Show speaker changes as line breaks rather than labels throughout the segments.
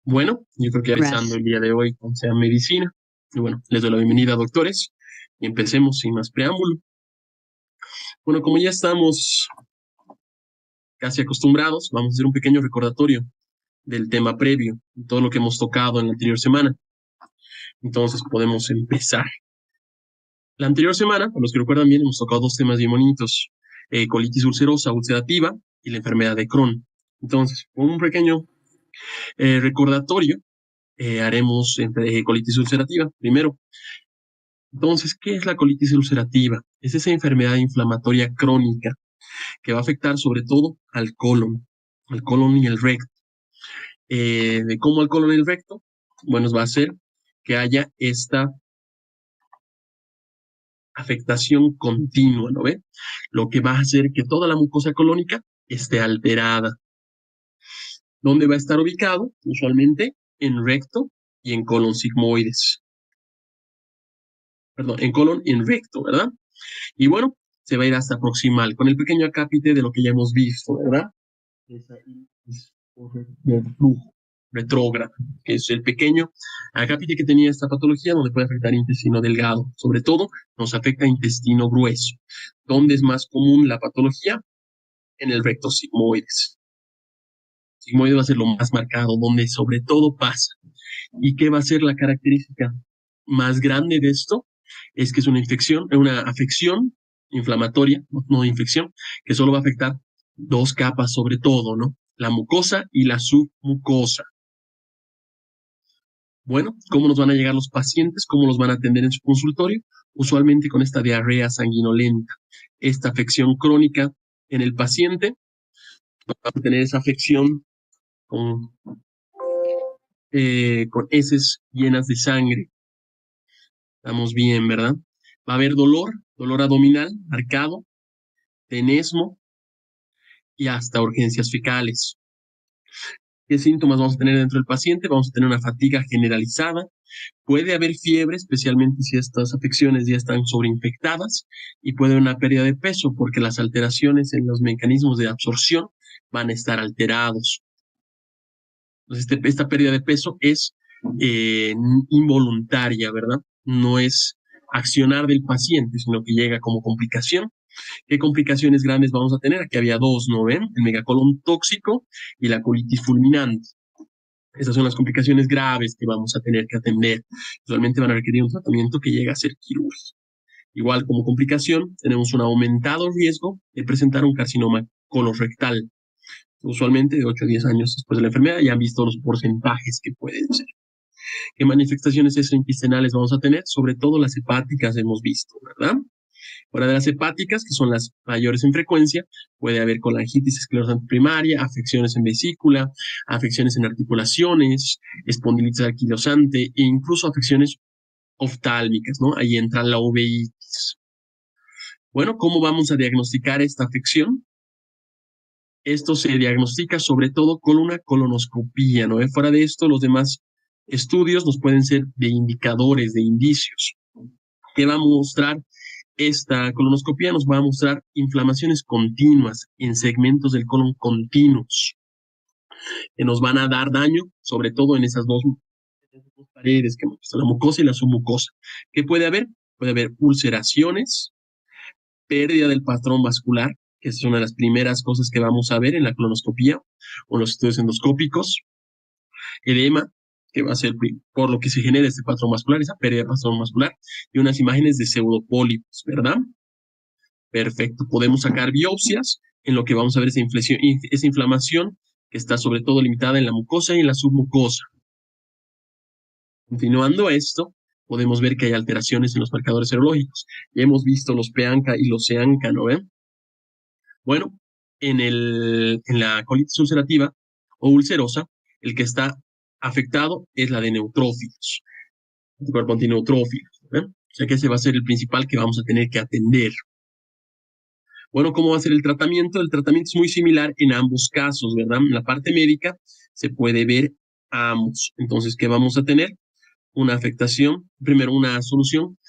Bueno, yo creo que empezando
Rush.
el día de hoy con SEA Medicina. Y bueno, les doy la bienvenida, doctores, y empecemos sin más preámbulo. Bueno, como ya estamos casi acostumbrados, vamos a hacer un pequeño recordatorio del tema previo, todo lo que hemos tocado en la anterior semana. Entonces podemos empezar. La anterior semana, para los que recuerdan bien, hemos tocado dos temas bien bonitos, colitis ulcerosa, ulcerativa y la enfermedad de Crohn. Entonces, con un pequeño recordatorio, haremos colitis ulcerativa. Primero, entonces, ¿qué es la colitis ulcerativa? Es esa enfermedad inflamatoria crónica que va a afectar sobre todo al colon y el recto. ¿De cómo al colon y el recto? Bueno, va a hacer que haya esta afectación continua, ¿no ve? Lo que va a hacer que toda la mucosa colónica esté alterada. ¿Dónde va a estar ubicado? Usualmente en recto y en colon sigmoides. Perdón, en colon y en recto, ¿verdad? Y bueno, se va a ir hasta proximal, con el pequeño acápite de lo que ya hemos visto, ¿verdad? Esa iris del flujo retrógrado, que es el pequeño acápite que tenía esta patología, donde puede afectar intestino delgado. Sobre todo, nos afecta intestino grueso. ¿Dónde es más común la patología? En el recto sigmoides. Sigmoide va a ser lo más marcado, donde sobre todo pasa. ¿Y qué va a ser la característica más grande de esto? Es que es una afección inflamatoria, no infección, que solo va a afectar dos capas sobre todo, ¿no? La mucosa y la submucosa. Bueno, ¿cómo nos van a llegar los pacientes? ¿Cómo los van a atender en su consultorio? Usualmente con esta diarrea sanguinolenta, esta afección crónica en el paciente. Va a tener esa afección con, con heces llenas de sangre. Estamos bien, ¿verdad? Va a haber dolor abdominal marcado, tenesmo y hasta urgencias fecales. ¿Qué síntomas vamos a tener dentro del paciente? Vamos a tener una fatiga generalizada. Puede haber fiebre, especialmente si estas afecciones ya están sobreinfectadas, y puede haber una pérdida de peso porque las alteraciones en los mecanismos de absorción van a estar alterados. Entonces, esta pérdida de peso es involuntaria, ¿verdad? No es accionar del paciente, sino que llega como complicación. ¿Qué complicaciones grandes vamos a tener? Aquí había dos, ¿no ven? El megacolon tóxico y la colitis fulminante. Esas son las complicaciones graves que vamos a tener que atender. Usualmente van a requerir un tratamiento que llega a ser quirúrgico. Igual como complicación, tenemos un aumentado riesgo de presentar un carcinoma colorectal. Usualmente de 8 a 10 años después de la enfermedad ya han visto los porcentajes que pueden ser. ¿Qué manifestaciones extraintestinales vamos a tener? Sobre todo las hepáticas hemos visto, ¿verdad? Fuera de las hepáticas, que son las mayores en frecuencia, puede haber colangitis esclerosante primaria, afecciones en vesícula, afecciones en articulaciones, espondilitis anquilosante e incluso afecciones oftálmicas, ¿no? Ahí entra la uveitis. Bueno, ¿cómo vamos a diagnosticar esta afección? Esto se diagnostica sobre todo con una colonoscopía, ¿no? Fuera de esto, los demás estudios nos pueden ser de indicadores, de indicios. ¿Qué va a mostrar? Esta colonoscopia nos va a mostrar inflamaciones continuas en segmentos del colon continuos, que nos van a dar daño, sobre todo en esas dos paredes que hemos visto, la mucosa y la submucosa. ¿Qué puede haber? Puede haber ulceraciones, pérdida del patrón vascular, que es una de las primeras cosas que vamos a ver en la colonoscopia o en los estudios endoscópicos, edema, que va a ser por lo que se genera este patrón vascular, esa pérdida de patrón vascular, y unas imágenes de pseudopólipos, ¿verdad? Perfecto. Podemos sacar biopsias en lo que vamos a ver esa inflamación que está sobre todo limitada en la mucosa y en la submucosa. Continuando esto, podemos ver que hay alteraciones en los marcadores serológicos. Ya hemos visto los PANCA y los CEANCA, ¿no ven? Bueno, en la colitis ulcerativa o ulcerosa, el que está afectado es la de neutrófilos. El cuerpo antineutrófilos, ¿ven? O sea que ese va a ser el principal que vamos a tener que atender. Bueno, ¿cómo va a ser el tratamiento? El tratamiento es muy similar en ambos casos, ¿verdad? En la parte médica se puede ver a ambos. Entonces, ¿qué vamos a tener? Una afectación, primero una solución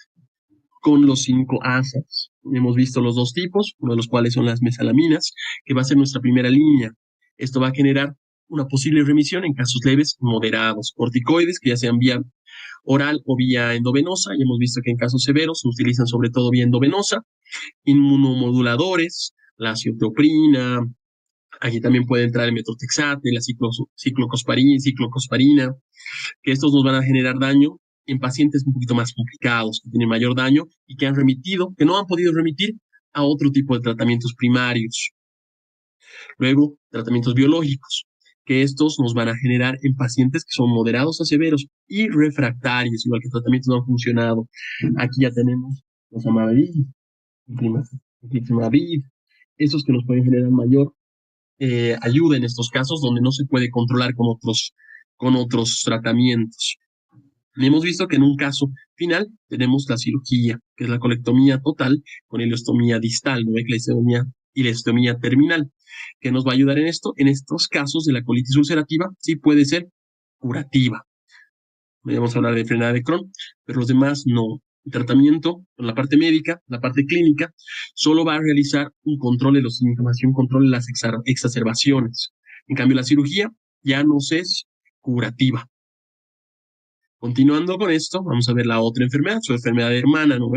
con los 5 ASAs. Hemos visto los dos tipos, uno de los cuales son las mesalaminas, que va a ser nuestra primera línea. Esto va a generar una posible remisión en casos leves moderados. Corticoides, que ya sean vía oral o vía endovenosa, y hemos visto que en casos severos se utilizan sobre todo vía endovenosa. Inmunomoduladores, la citoprina, aquí también puede entrar el metotrexate, la ciclocosparina, que estos nos van a generar daño en pacientes un poquito más complicados, que tienen mayor daño y que han remitido, que no han podido remitir a otro tipo de tratamientos primarios. Luego, tratamientos biológicos, que estos nos van a generar en pacientes que son moderados a severos y refractarios, igual que tratamientos no han funcionado. Aquí ya tenemos los amavir, inflimabid, esos que nos pueden generar mayor ayuda en estos casos donde no se puede controlar con otros tratamientos. Y hemos visto que en un caso final tenemos la cirugía, que es la colectomía total con ileostomía distal, ¿no? La ileostomía terminal, que nos va a ayudar en esto. En estos casos de la colitis ulcerativa sí puede ser curativa. Vamos a hablar de enfermedad de Crohn, pero los demás no. El tratamiento, con la parte médica, la parte clínica, solo va a realizar un control de los síntomas y un control de las exacerbaciones. En cambio, la cirugía ya nos es curativa. Continuando con esto, vamos a ver la otra enfermedad, su enfermedad hermana, ¿no?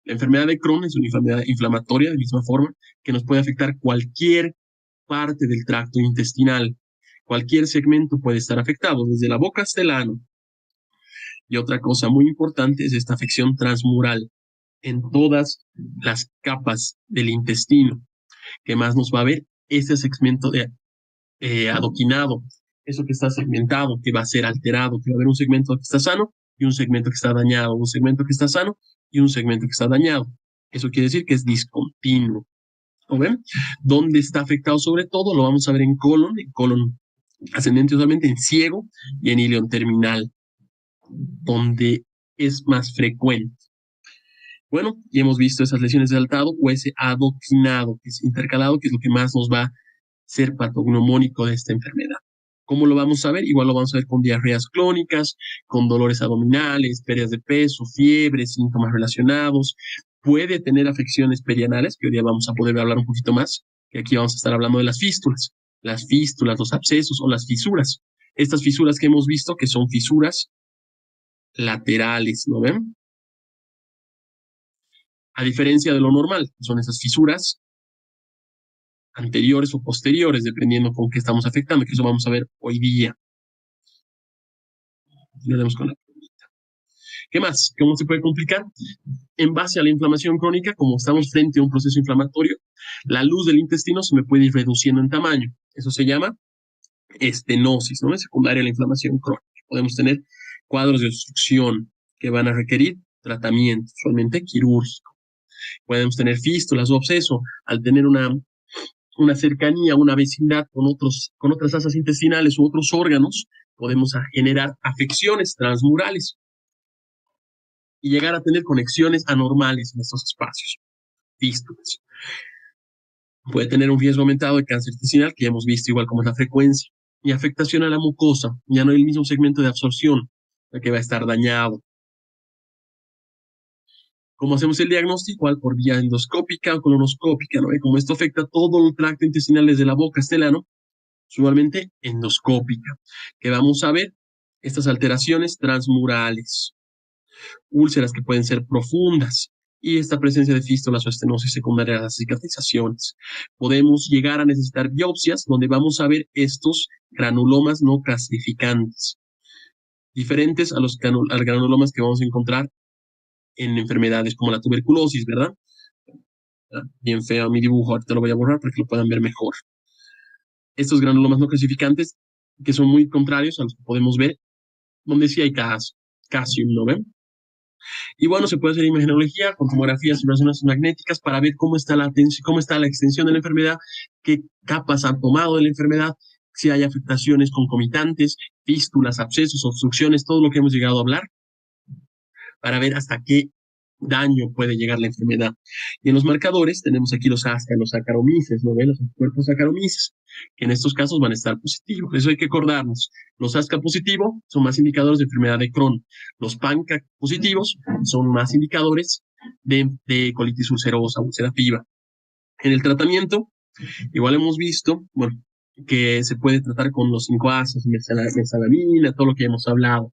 La enfermedad de Crohn es una enfermedad inflamatoria de misma forma que nos puede afectar cualquier parte del tracto intestinal. Cualquier segmento puede estar afectado, desde la boca hasta el ano. Y otra cosa muy importante es esta afección transmural en todas las capas del intestino, que más nos va a ver ese segmento adoquinado, eso que está segmentado, que va a ser alterado, que va a haber un segmento que está sano y un segmento que está dañado, un segmento que está sano y un segmento que está dañado. Eso quiere decir que es discontinuo. ¿O ven? ¿Dónde está afectado sobre todo? Lo vamos a ver en colon ascendente usualmente, en ciego y en ilion terminal, donde es más frecuente. Bueno, y hemos visto esas lesiones de saltado o ese adoquinado, que es intercalado, que es lo que más nos va a ser patognomónico de esta enfermedad. ¿Cómo lo vamos a ver? Igual lo vamos a ver con diarreas clónicas, con dolores abdominales, pérdidas de peso, fiebre, síntomas relacionados. Puede tener afecciones perianales, que hoy día vamos a poder hablar un poquito más, que aquí vamos a estar hablando de las fístulas, los abscesos o las fisuras. Estas fisuras que hemos visto, que son fisuras laterales, ¿no ven? A diferencia de lo normal, son esas fisuras anteriores o posteriores, dependiendo con qué estamos afectando, que eso vamos a ver hoy día. Con la pregunta. ¿Qué más? ¿Cómo se puede complicar? En base a la inflamación crónica, como estamos frente a un proceso inflamatorio, la luz del intestino se me puede ir reduciendo en tamaño. Eso se llama estenosis, ¿no? Es secundaria a la inflamación crónica. Podemos tener cuadros de obstrucción que van a requerir tratamiento, usualmente quirúrgico. Podemos tener fístulas o absceso al tener una cercanía, una vecindad con otras asas intestinales u otros órganos, podemos generar afecciones transmurales y llegar a tener conexiones anormales en estos espacios, fístulas. Puede tener un riesgo aumentado de cáncer intestinal, que ya hemos visto igual como es la frecuencia, y afectación a la mucosa, ya no hay el mismo segmento de absorción, ya que va a estar dañado. ¿Cómo hacemos el diagnóstico? Igual por vía endoscópica o colonoscópica, ¿no? Como esto afecta todo el tracto intestinal desde la boca hasta el ano, usualmente endoscópica, que vamos a ver estas alteraciones transmurales, úlceras que pueden ser profundas y esta presencia de fístulas o estenosis secundaria a las cicatrizaciones. Podemos llegar a necesitar biopsias donde vamos a ver estos granulomas no calcificantes, diferentes a los granulomas que vamos a encontrar en enfermedades como la tuberculosis, ¿verdad? Bien feo mi dibujo, ahorita lo voy a borrar para que lo puedan ver mejor. Estos granulomas no calcificantes, que son muy contrarios a los que podemos ver, donde sí hay calcium, ¿no ven? Y bueno, se puede hacer imagenología con tomografías y resonancias magnéticas para ver cómo está la extensión de la enfermedad, qué capas han tomado de la enfermedad, si hay afectaciones concomitantes, fístulas, abscesos, obstrucciones, todo lo que hemos llegado a hablar, para ver hasta qué daño puede llegar la enfermedad. Y en los marcadores tenemos aquí los Saccharomyces, ¿no ven? Los cuerpos Saccharomyces, que en estos casos van a estar positivos. Eso hay que acordarnos. Los ASCA positivos son más indicadores de enfermedad de Crohn. Los PANCA positivos son más indicadores de colitis ulcerosa, ulcerativa. En el tratamiento, igual hemos visto, bueno, que se puede tratar con los 5-ASAs, mesalamina, todo lo que hemos hablado.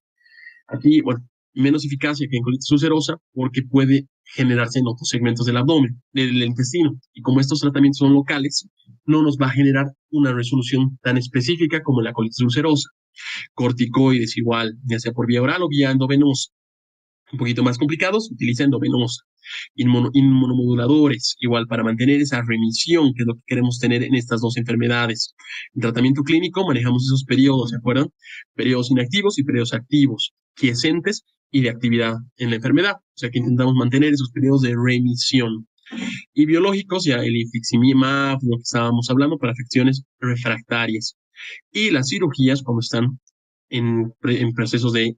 Aquí, bueno, menos eficacia que en colitis ulcerosa porque puede generarse en otros segmentos del abdomen, del intestino. Y como estos tratamientos son locales, no nos va a generar una resolución tan específica como la colitis ulcerosa. Corticoides igual, ya sea por vía oral o vía endovenosa. Un poquito más complicados, utiliza endovenosa. Inmunomoduladores, igual para mantener esa remisión, que es lo que queremos tener en estas dos enfermedades. En tratamiento clínico manejamos esos periodos, ¿se acuerdan? Periodos inactivos y periodos activos, quiescentes y de actividad en la enfermedad. O sea que intentamos mantener esos periodos de remisión. Y biológicos, ya el infliximab, lo que estábamos hablando, para afecciones refractarias. Y las cirugías cuando están en procesos de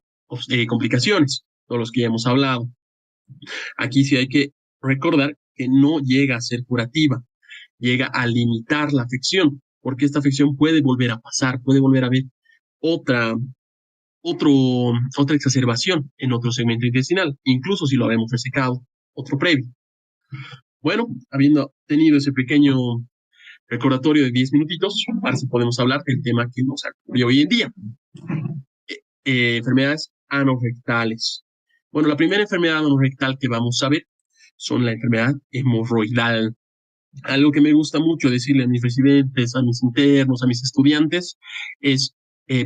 complicaciones, todos los que ya hemos hablado. Aquí sí hay que recordar que no llega a ser curativa, llega a limitar la afección, porque esta afección puede volver a pasar, puede volver a haber otra, otra exacerbación en otro segmento intestinal, incluso si lo habíamos resecado, otro previo. Bueno, habiendo tenido ese pequeño recordatorio de 10 minutitos, ahora sí podemos hablar del tema que nos ocurre hoy en día. Enfermedades anorrectales. Bueno, la primera enfermedad anorrectal que vamos a ver son la enfermedad hemorroidal. Algo que me gusta mucho decirle a mis residentes, a mis internos, a mis estudiantes, es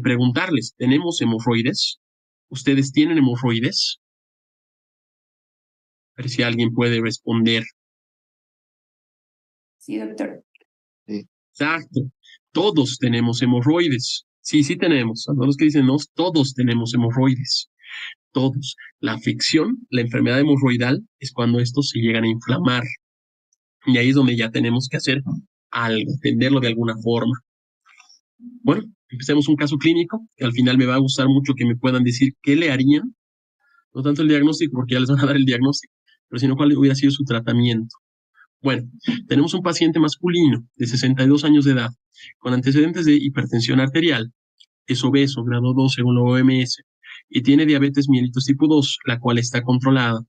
preguntarles, ¿tenemos hemorroides? ¿Ustedes tienen hemorroides? A ver si alguien puede responder.
Sí, doctor.
Sí.
Exacto. Todos tenemos hemorroides. Sí, sí tenemos. A todos los que dicen no, todos tenemos hemorroides. Todos. La afección, la enfermedad hemorroidal, es cuando estos se llegan a inflamar. Y ahí es donde ya tenemos que hacer algo, atenderlo de alguna forma. Bueno, empecemos un caso clínico, que al final me va a gustar mucho que me puedan decir qué le harían, no tanto el diagnóstico, porque ya les van a dar el diagnóstico, pero sino cuál hubiera sido su tratamiento. Bueno, tenemos un paciente masculino de 62 años de edad, con antecedentes de hipertensión arterial, es obeso, grado 2 según la OMS, y tiene diabetes mellitus tipo 2, la cual está controlada.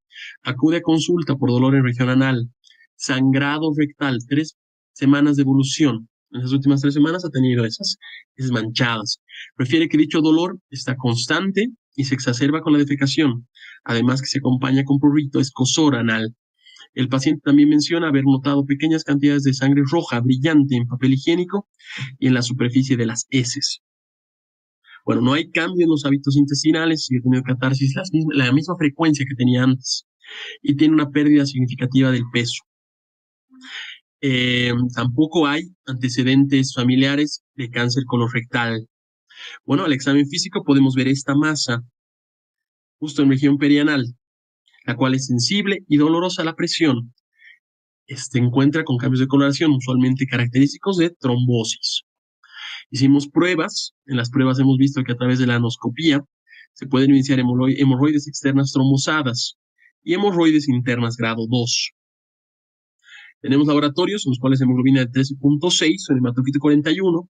Acude a consulta por dolor en región anal, sangrado rectal, 3 semanas de evolución. En las últimas 3 semanas ha tenido esas manchadas. Refiere que dicho dolor está constante y se exacerba con la defecación, además que se acompaña con prurito, escozor anal. El paciente también menciona haber notado pequeñas cantidades de sangre roja brillante en papel higiénico y en la superficie de las heces. Bueno, no hay cambio en los hábitos intestinales, sigue teniendo catarsis la misma frecuencia que tenía antes y tiene una pérdida significativa del peso. Tampoco hay antecedentes familiares de cáncer colorectal. Bueno, al examen físico podemos ver esta masa justo en región perianal, la cual es sensible y dolorosa a la presión. Se encuentra con cambios de coloración usualmente característicos de trombosis. Hicimos pruebas, en las pruebas hemos visto que a través de la anoscopía se pueden iniciar hemorroides externas trombosadas y hemorroides internas grado 2. Tenemos laboratorios en los cuales hemoglobina de 13.6, un hematocrit 41,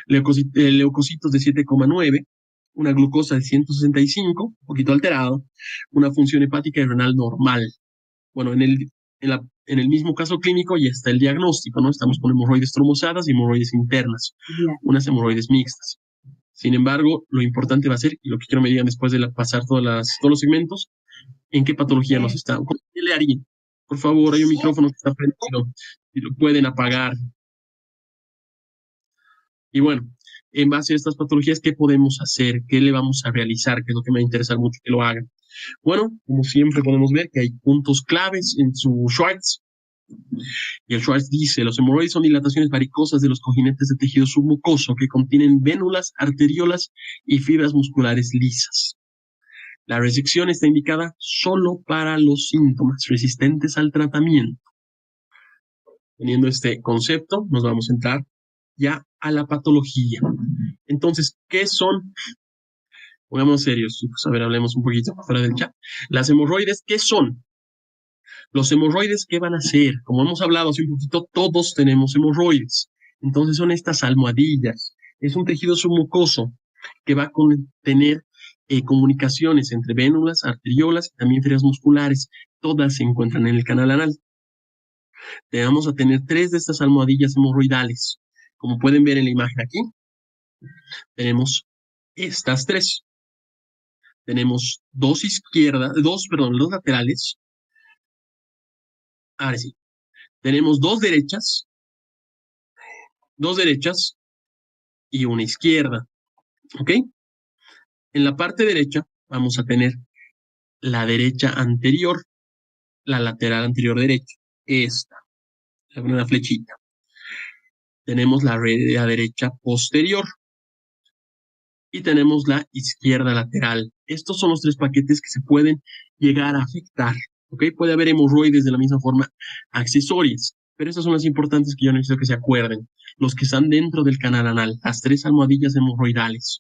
leucocitos de 7,9, una glucosa de 165, un poquito alterado, una función hepática y renal normal. Bueno, en el mismo caso clínico ya está el diagnóstico, ¿no? Estamos con hemorroides trombosadas y hemorroides internas, unas hemorroides mixtas. Sin embargo, lo importante va a ser, y lo que quiero me digan después de pasar todos los segmentos, en qué patología nos está. ¿Qué le harían? Por favor, hay un micrófono que está prendido, si lo pueden apagar. Y bueno, en base a estas patologías, ¿qué podemos hacer? ¿Qué le vamos a realizar? Que es lo que me va a interesar mucho que lo hagan. Bueno, como siempre podemos ver que hay puntos claves en su Schwartz. Y el Schwartz dice, los hemorroides son dilataciones varicosas de los cojinetes de tejido submucoso que contienen vénulas, arteriolas y fibras musculares lisas. La resección está indicada solo para los síntomas resistentes al tratamiento. Teniendo este concepto, nos vamos a entrar ya a la patología. Entonces, ¿qué son? Pongamos serios, chicos. A ver, hablemos un poquito fuera del chat. Las hemorroides, ¿qué son? Los hemorroides, ¿qué van a hacer? Como hemos hablado hace un poquito, todos tenemos hemorroides. Entonces son estas almohadillas. Es un tejido submucoso que va a tener comunicaciones entre vénulas, arteriolas y también fibras musculares. Todas se encuentran en el canal anal. Vamos a tener 3 de estas almohadillas hemorroidales, Como pueden ver en la imagen aquí, tenemos estas tres. Tenemos dos laterales. Ahora sí. Tenemos dos derechas y una izquierda. ¿Ok? En la parte derecha vamos a tener la derecha anterior, la lateral anterior derecha. Esta, una flechita. Tenemos la derecha posterior y tenemos la izquierda lateral. Estos son los tres paquetes que se pueden llegar a afectar. ¿Ok? Puede haber hemorroides de la misma forma accesorias, pero estas son las importantes que yo necesito que se acuerden. Los que están dentro del canal anal, las tres almohadillas hemorroidales.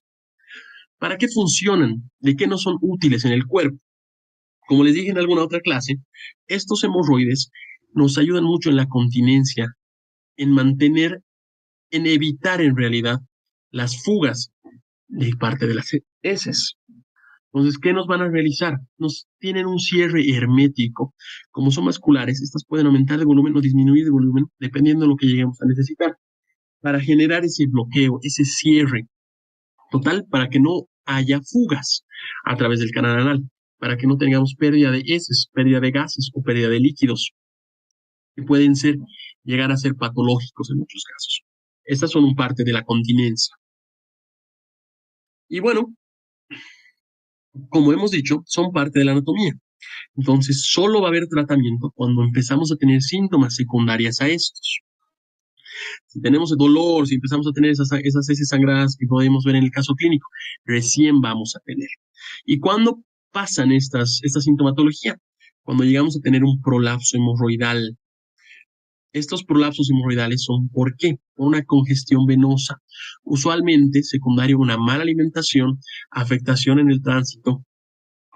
¿Para qué funcionan? ¿De qué no son útiles en el cuerpo? Como les dije en alguna otra clase, estos hemorroides nos ayudan mucho en la continencia, en evitar en realidad las fugas de parte de las heces. Entonces, ¿qué nos van a realizar? Nos tienen un cierre hermético. Como son vasculares, estas pueden aumentar de volumen o disminuir de volumen dependiendo de lo que lleguemos a necesitar para generar ese bloqueo, ese cierre total, para que no haya fugas a través del canal anal, para que no tengamos pérdida de heces, pérdida de gases o pérdida de líquidos, que pueden llegar a ser patológicos en muchos casos. Estas son un parte de la continencia. Y bueno, como hemos dicho, son parte de la anatomía. Entonces, solo va a haber tratamiento cuando empezamos a tener síntomas secundarias a estos. Si tenemos dolor, si empezamos a tener esas heces sangradas que podemos ver en el caso clínico, recién vamos a tener. ¿Y cuándo pasan esta sintomatología? Cuando llegamos a tener un prolapso hemorroidal. Estos prolapsos hemorroidales son ¿por qué? Por una congestión venosa, usualmente secundario a una mala alimentación, afectación en el tránsito,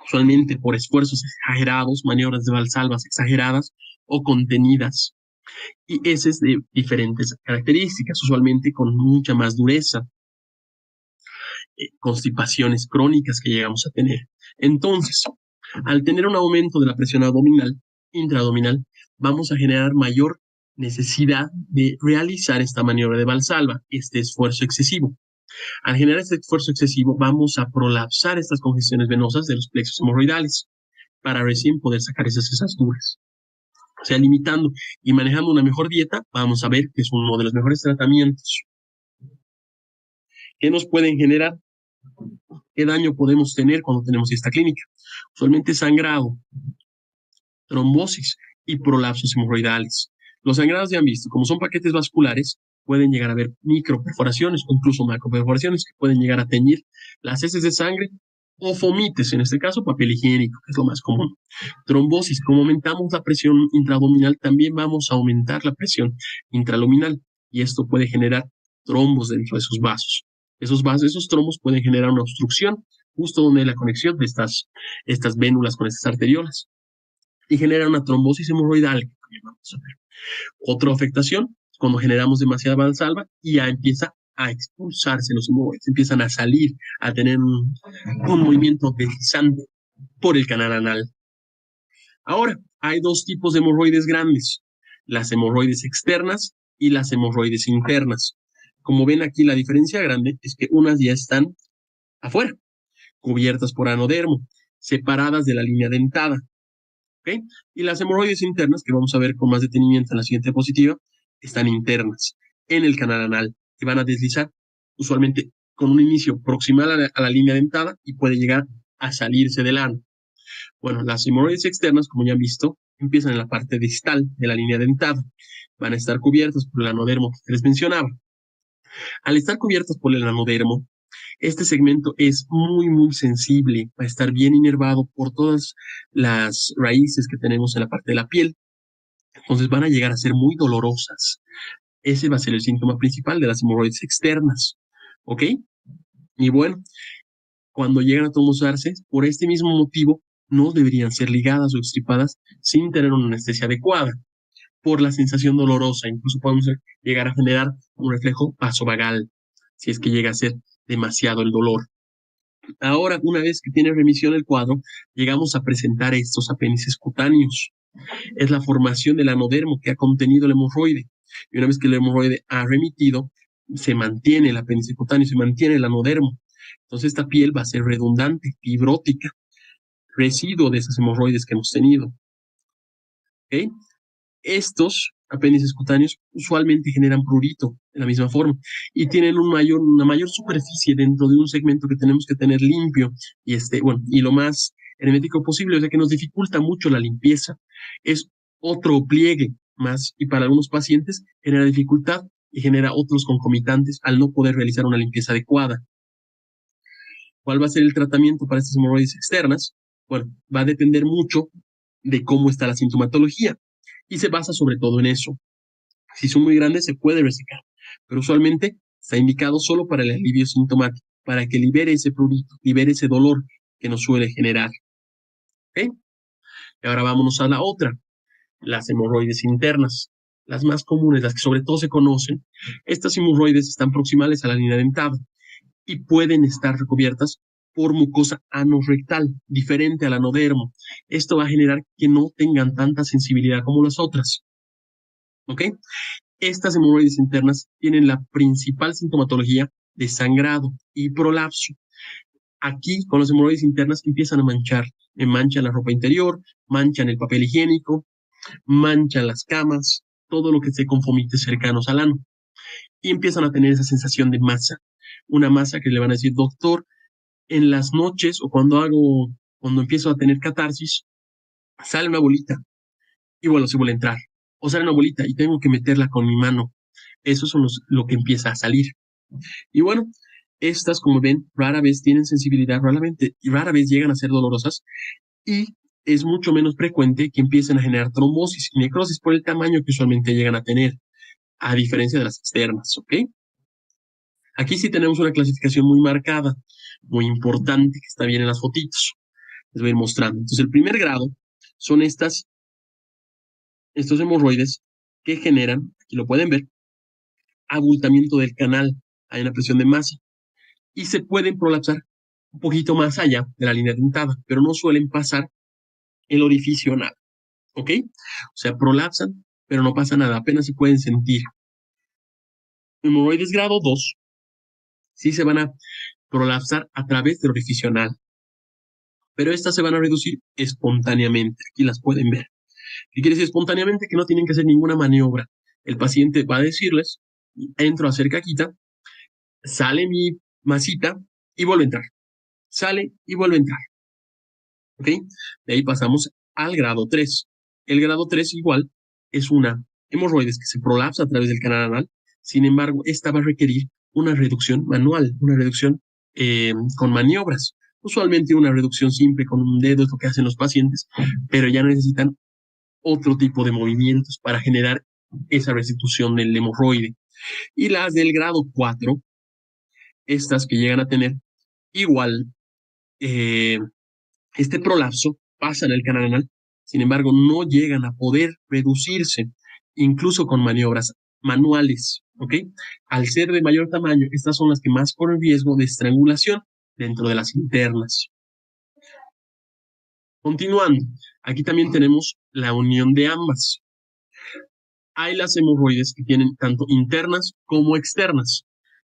usualmente por esfuerzos exagerados, maniobras de valsalvas exageradas o contenidas, y heces de diferentes características, usualmente con mucha más dureza, constipaciones crónicas que llegamos a tener. Entonces, al tener un aumento de la presión intraabdominal, vamos a generar mayor necesidad de realizar esta maniobra de valsalva, este esfuerzo excesivo. Al generar este esfuerzo excesivo, vamos a prolapsar estas congestiones venosas de los plexos hemorroidales para recién poder sacar esas heces duras. O sea, limitando y manejando una mejor dieta, vamos a ver que es uno de los mejores tratamientos. ¿Qué nos pueden generar? ¿Qué daño podemos tener cuando tenemos esta clínica? Usualmente sangrado, trombosis y prolapsos hemorroidales. Los sangrados ya han visto, como son paquetes vasculares, pueden llegar a haber microperforaciones o incluso macroperforaciones que pueden llegar a teñir las heces de sangre o fomites, en este caso papel higiénico, que es lo más común. Trombosis, como aumentamos la presión intraabdominal, también vamos a aumentar la presión intraluminal y esto puede generar trombos dentro de esos vasos. Esos trombos pueden generar una obstrucción justo donde hay la conexión de estas vénulas con estas arteriolas y genera una trombosis hemorroidal, que también vamos a ver. Otra afectación, cuando generamos demasiada valsalva y ya empieza a expulsarse los hemorroides, empiezan a salir, a tener un movimiento deslizante por el canal anal. Ahora, hay dos tipos de hemorroides grandes, las hemorroides externas y las hemorroides internas. Como ven aquí, la diferencia grande es que unas ya están afuera, cubiertas por anodermo, separadas de la línea dentada. ¿Okay? Y las hemorroides internas, que vamos a ver con más detenimiento en la siguiente diapositiva, están internas en el canal anal, que van a deslizar usualmente con un inicio proximal a la línea dentada y puede llegar a salirse del ano. Bueno, las hemorroides externas, como ya han visto, empiezan en la parte distal de la línea dentada. Van a estar cubiertas por el anodermo que les mencionaba. Al estar cubiertas por el anodermo, este segmento es muy, muy sensible, va a estar bien inervado por todas las raíces que tenemos en la parte de la piel. Entonces van a llegar a ser muy dolorosas. Ese va a ser el síntoma principal de las hemorroides externas. ¿Ok? Y bueno, cuando llegan a trombosarse, por este mismo motivo, no deberían ser ligadas o extirpadas sin tener una anestesia adecuada, por la sensación dolorosa. Incluso podemos llegar a generar un reflejo vasovagal, si es que llega a ser demasiado el dolor. Ahora, una vez que tiene remisión el cuadro, llegamos a presentar estos apéndices cutáneos. Es la formación del anodermo que ha contenido el hemorroide. Y una vez que el hemorroide ha remitido, se mantiene el apéndice cutáneo, se mantiene el anodermo. Entonces esta piel va a ser redundante, fibrótica, residuo de esas hemorroides que hemos tenido. ¿Ok? Estos apéndices cutáneos usualmente generan prurito de la misma forma y tienen una mayor superficie dentro de un segmento que tenemos que tener limpio y lo más hermético posible, o sea que nos dificulta mucho la limpieza. Es otro pliegue más y para algunos pacientes genera dificultad y genera otros concomitantes al no poder realizar una limpieza adecuada. ¿Cuál va a ser el tratamiento para estas hemorroides externas? Bueno, va a depender mucho de cómo está la sintomatología y se basa sobre todo en eso. Si son muy grandes, se puede resecar, pero usualmente está indicado solo para el alivio sintomático, para que libere ese prurito, libere ese dolor que nos suele generar. ¿Ok? Y ahora vámonos a la otra, las hemorroides internas, las más comunes, las que sobre todo se conocen. Estas hemorroides están proximales a la línea dentada y pueden estar recubiertas por mucosa anorrectal, diferente al anodermo. Esto va a generar que no tengan tanta sensibilidad como las otras. ¿Ok? Estas hemorroides internas tienen la principal sintomatología de sangrado y prolapso. Aquí, con las hemorroides internas, empiezan a manchan la ropa interior, manchan el papel higiénico, manchan las camas, todo lo que esté con fomites cercanos al ano. Y empiezan a tener esa sensación de masa, una masa que le van a decir, doctor, en las noches o cuando empiezo a tener catarsis, sale una bolita y bueno, se vuelve a entrar. O sale una bolita y tengo que meterla con mi mano. Eso es lo que empieza a salir. Y bueno, estas, como ven, rara vez tienen sensibilidad, rara vez llegan a ser dolorosas y es mucho menos frecuente que empiecen a generar trombosis y necrosis por el tamaño que usualmente llegan a tener, a diferencia de las externas, ¿ok? Aquí sí tenemos una clasificación muy marcada, muy importante, que está bien en las fotitos. Les voy a ir mostrando. Entonces, el primer grado son estos hemorroides que generan, aquí lo pueden ver, abultamiento del canal, hay una presión de masa y se pueden prolapsar un poquito más allá de la línea dentada, pero no suelen pasar el orificio anal, ¿ok? O sea, prolapsan, pero no pasa nada, apenas se pueden sentir. Hemorroides grado 2 sí se van a prolapsar a través del orificio anal, pero estas se van a reducir espontáneamente, aquí las pueden ver. ¿Qué quiere decir espontáneamente? Que no tienen que hacer ninguna maniobra. El paciente va a decirles, entro a hacer caquita, sale mi masita y vuelve a entrar. Sale y vuelve a entrar. ¿Ok? De ahí pasamos al grado 3. El grado 3 igual es una hemorroides que se prolapsa a través del canal anal. Sin embargo, esta va a requerir una reducción manual, una reducción con maniobras. Usualmente una reducción simple con un dedo es lo que hacen los pacientes, pero ya necesitan otro tipo de movimientos para generar esa restitución del hemorroide. Y las del grado 4, estas que llegan a tener igual eh, este prolapso, pasan el canal anal, sin embargo, no llegan a poder reducirse, incluso con maniobras manuales, ¿ok? Al ser de mayor tamaño, estas son las que más corren riesgo de estrangulación dentro de las internas. Continuando, aquí también tenemos la unión de ambas. Hay las hemorroides que tienen tanto internas como externas.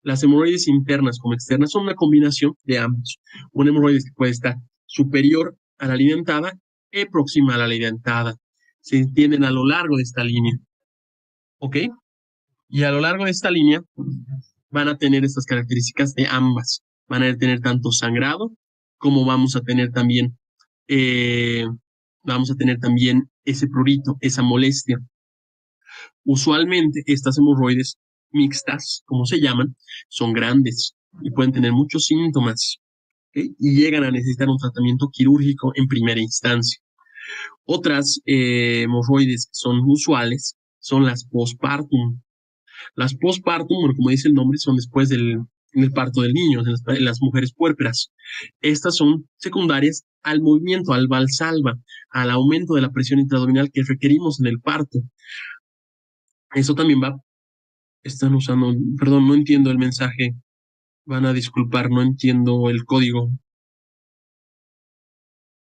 Las hemorroides internas como externas son una combinación de ambos. Una hemorroide que puede estar superior a la línea dentada y próxima a la línea dentada. Se entienden a lo largo de esta línea. ¿Ok? Y a lo largo de esta línea van a tener estas características de ambas. Van a tener tanto sangrado como eh, vamos a tener también ese prurito, esa molestia. Usualmente estas hemorroides mixtas, como se llaman, son grandes y pueden tener muchos síntomas, ¿okay? Y llegan a necesitar un tratamiento quirúrgico en primera instancia. Otras hemorroides que son usuales son las postpartum. Las postpartum, bueno, como dice el nombre, son después del parto del niño, en las mujeres puérperas. Estas son secundarias al movimiento, al valsalva, al aumento de la presión intraabdominal que requerimos en el parto. Eso también están usando, perdón, no entiendo el mensaje, van a disculpar, no entiendo el código.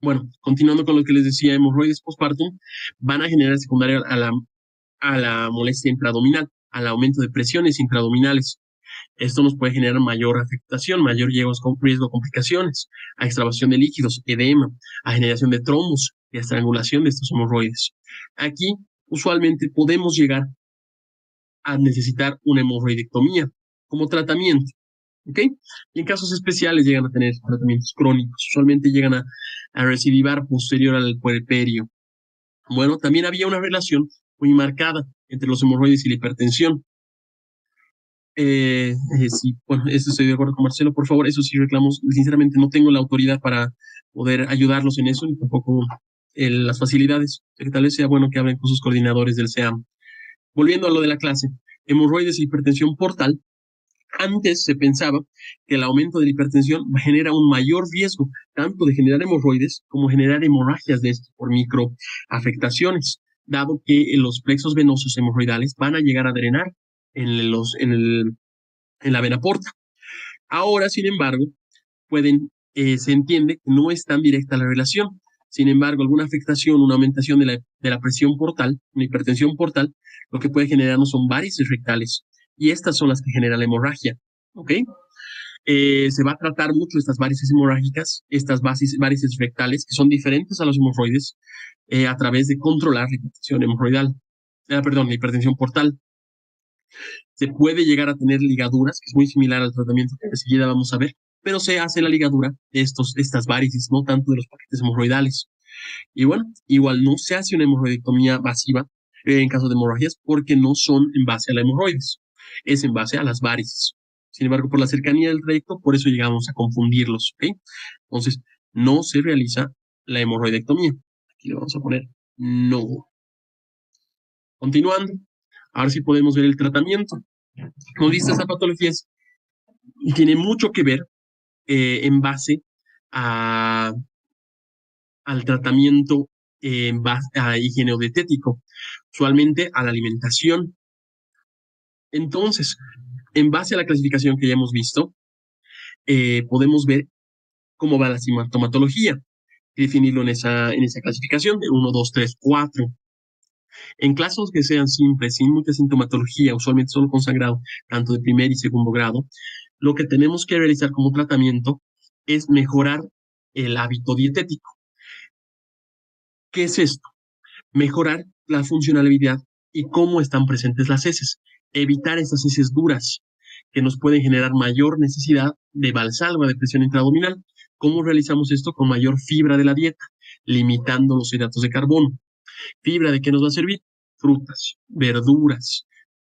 Bueno, continuando con lo que les decía, hemorroides postpartum van a generar secundaria a la molestia intraabdominal, al aumento de presiones intraabdominales. Esto nos puede generar mayor afectación, mayor riesgo de complicaciones, a extravasación de líquidos, edema, a generación de trombos y a estrangulación de estos hemorroides. Aquí, usualmente, podemos llegar a necesitar una hemorroidectomía como tratamiento. ¿Ok? Y en casos especiales llegan a tener tratamientos crónicos, usualmente llegan a recidivar posterior al puerperio. Bueno, también había una relación muy marcada entre los hemorroides y la hipertensión. Sí, bueno, eso estoy de acuerdo con Marcelo, por favor, eso sí reclamos. Sinceramente, no tengo la autoridad para poder ayudarlos en eso, ni tampoco las facilidades. Que tal vez sea bueno que hablen con sus coordinadores del SEAM. Volviendo a lo de la clase, hemorroides e hipertensión portal. Antes se pensaba que el aumento de la hipertensión genera un mayor riesgo tanto de generar hemorroides como generar hemorragias de estos por microafectaciones, dado que los plexos venosos hemorroidales van a llegar a drenar en la vena porta. Ahora, sin embargo, se entiende que no es tan directa la relación. Sin embargo, alguna afectación, una aumentación de la presión portal, una hipertensión portal, lo que puede generarnos son varices rectales. Y estas son las que generan la hemorragia. ¿Ok? Se va a tratar mucho estas varices hemorrágicas, estas varices rectales, que son diferentes a los hemorroides, a través de controlar la hipertensión hemorroidal. Perdón, la hipertensión portal. Se puede llegar a tener ligaduras, que es muy similar al tratamiento que enseguida vamos a ver, pero se hace la ligadura de estas varices, no tanto de los paquetes hemorroidales. Y bueno, igual no se hace una hemorroidectomía masiva en caso de hemorragias porque no son en base a la hemorroides, es en base a las varices. Sin embargo, por la cercanía del trayecto, por eso llegamos a confundirlos. ¿Ok? Entonces, no se realiza la hemorroidectomía. Aquí le vamos a poner no. Continuando, ahora sí podemos ver el tratamiento. Como viste, esta patología tiene mucho que ver en base a, al tratamiento en base a higiene dietético, usualmente a la alimentación. Entonces, en base a la clasificación que ya hemos visto, podemos ver cómo va la sintomatología y definirlo en esa clasificación de 1, 2, 3, 4. En casos que sean simples, sin mucha sintomatología, usualmente solo con sangrado, tanto de primer y segundo grado, lo que tenemos que realizar como tratamiento es mejorar el hábito dietético. ¿Qué es esto? Mejorar la funcionalidad y cómo están presentes las heces. Evitar esas heces duras que nos pueden generar mayor necesidad de valsalva, de presión intraabdominal. ¿Cómo realizamos esto? Con mayor fibra de la dieta, limitando los hidratos de carbono. ¿Fibra de qué nos va a servir? Frutas, verduras.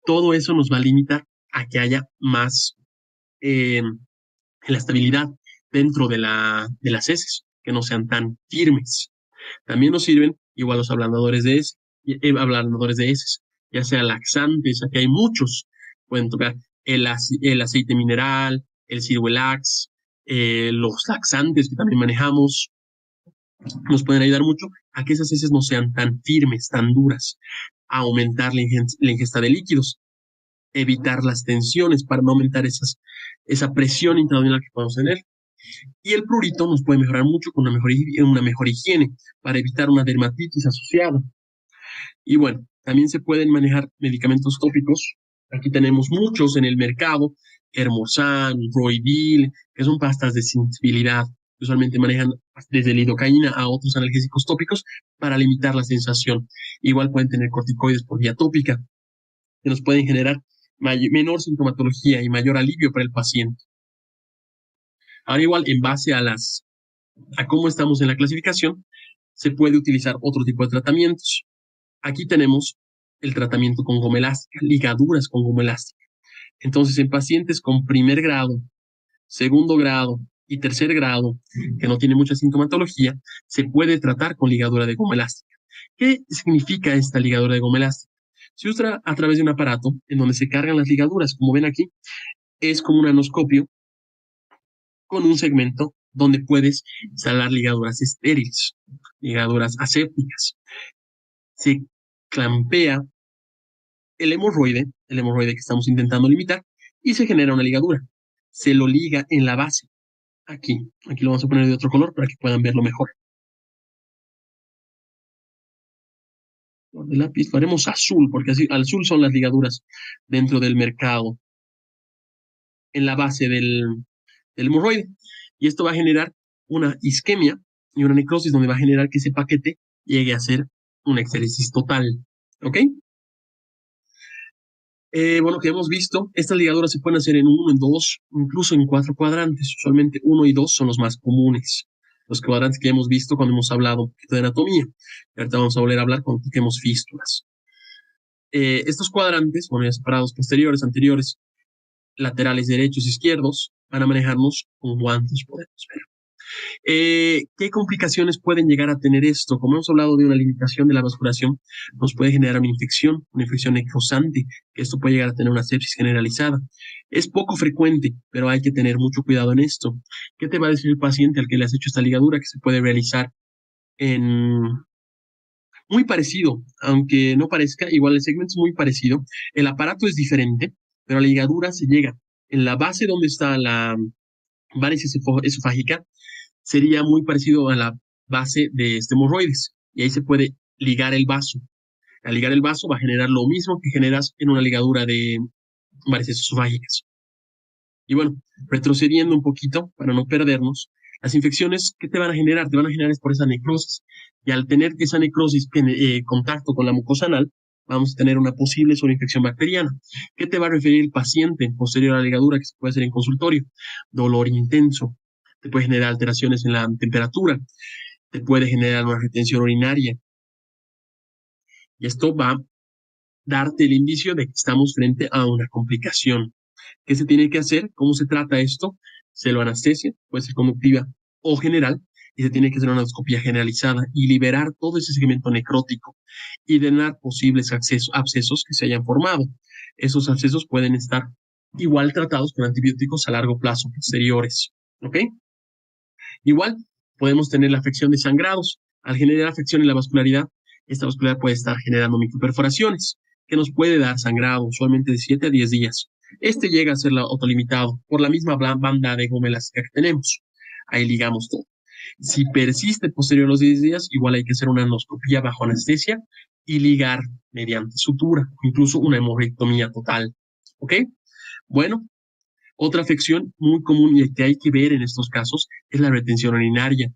Todo eso nos va a limitar a que haya más la estabilidad dentro de las heces, que no sean tan firmes. También nos sirven igual los ablandadores de heces, ya sea laxantes, aquí hay muchos. Pueden tocar el aceite mineral, el Ciruelax, los laxantes que también manejamos, nos pueden ayudar mucho a que esas heces no sean tan firmes, tan duras, a aumentar la ingesta de líquidos, evitar las tensiones para no aumentar esa presión intraabdominal que podemos tener. Y el prurito nos puede mejorar mucho con una mejor higiene para evitar una dermatitis asociada. Y bueno, también se pueden manejar medicamentos tópicos. Aquí tenemos muchos en el mercado, Hermosan, Roidil, que son pastas de sensibilidad. Usualmente manejan desde lidocaína a otros analgésicos tópicos para limitar la sensación. Igual pueden tener corticoides por vía tópica, que nos pueden generar menor sintomatología y mayor alivio para el paciente. Ahora igual, en base a cómo estamos en la clasificación, se puede utilizar otro tipo de tratamientos. Aquí tenemos el tratamiento con goma elástica, ligaduras con goma elástica. Entonces, en pacientes con primer grado, segundo grado y tercer grado, que no tienen mucha sintomatología, se puede tratar con ligadura de goma elástica. ¿Qué significa esta ligadura de goma elástica? Se usa a través de un aparato en donde se cargan las ligaduras. Como ven aquí, es como un anoscopio con un segmento donde puedes instalar ligaduras estériles, ligaduras asépticas. Se clampea el hemorroide que estamos intentando limitar, y se genera una ligadura. Se lo liga en la base. Aquí lo vamos a poner de otro color para que puedan verlo mejor. De lápiz lo haremos azul, porque así, al azul son las ligaduras dentro del mercado. en la base del hemorroide. Y esto va a generar una isquemia y una necrosis donde va a generar que ese paquete llegue a ser una ectasis total. ¿Ok? Bueno, que hemos visto, estas ligaduras se pueden hacer en uno, en dos, incluso en cuatro cuadrantes. Usualmente uno y dos son los más comunes. Los cuadrantes que hemos visto cuando hemos hablado un poquito de anatomía. Y ahorita vamos a volver a hablar cuando toquemos fístulas. Estos cuadrantes, bueno, ya separados posteriores, anteriores, laterales derechos, izquierdos, van a manejarnos con guantes, podemos ver. ¿Qué complicaciones pueden llegar a tener esto? Como hemos hablado de una limitación de la vasculación, nos puede generar una infección necrosante, que esto puede llegar a tener una sepsis generalizada. Es poco frecuente, pero hay que tener mucho cuidado en esto. ¿Qué te va a decir el paciente al que le has hecho esta ligadura que se puede realizar en muy parecido, aunque no parezca, igual el segmento es muy parecido, el aparato es diferente, pero la ligadura se llega en la base donde está la varices esofágica, sería muy parecido a la base de este hemorroides. Y ahí se puede ligar el vaso. Al ligar el vaso va a generar lo mismo que generas en una ligadura de varices esofágicas. Y bueno, retrocediendo un poquito para no perdernos, las infecciones, ¿qué te van a generar? Te van a generar es por esa necrosis. Y al tener esa necrosis contacto con la mucosa anal, vamos a tener una posible sobreinfección bacteriana. ¿Qué te va a referir el paciente posterior a la ligadura que se puede hacer en consultorio? Dolor intenso. Te puede generar alteraciones en la temperatura. Te puede generar una retención urinaria. Y esto va a darte el indicio de que estamos frente a una complicación. ¿Qué se tiene que hacer? ¿Cómo se trata esto? Celoanestesia, puede ser conductiva o general, y se tiene que hacer una endoscopia generalizada y liberar todo ese segmento necrótico y drenar posibles abscesos que se hayan formado. Esos abscesos pueden estar igual tratados con antibióticos a largo plazo posteriores. ¿Ok? Igual podemos tener la afección de sangrados. Al generar afección en la vascularidad, esta vascularidad puede estar generando microperforaciones, que nos puede dar sangrado, usualmente de 7 a 10 días. Este llega a ser autolimitado por la misma banda de goma elástica que tenemos. Ahí ligamos todo. Si persiste posterior a los 10 días, igual hay que hacer una endoscopía bajo anestesia y ligar mediante sutura, incluso una hemorrectomía total. ¿Ok? Bueno, otra afección muy común y que hay que ver en estos casos es la retención urinaria.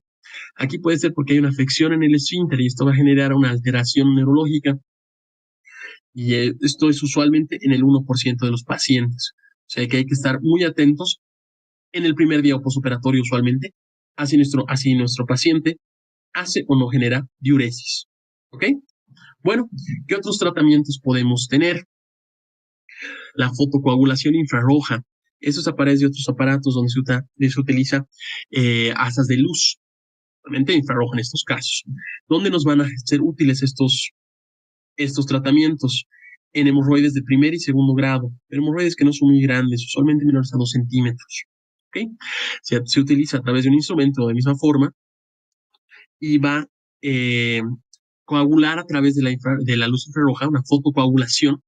Aquí puede ser porque hay una afección en el esfínter y esto va a generar una alteración neurológica y esto es usualmente en el 1% de los pacientes. O sea que hay que estar muy atentos en el primer día postoperatorio usualmente, así nuestro paciente hace o no genera diuresis. ¿Ok? Bueno, ¿qué otros tratamientos podemos tener? La fotocoagulación infrarroja. Estos aparecen de otros aparatos donde se utiliza asas de luz, realmente infrarroja en estos casos. ¿Dónde nos van a ser útiles estos tratamientos? En hemorroides de primer y segundo grado, pero hemorroides que no son muy grandes, usualmente menores a 2 centímetros. ¿Okay? Se utiliza a través de un instrumento de misma forma y va a coagular a través de la luz infrarroja, una fotocoagulación,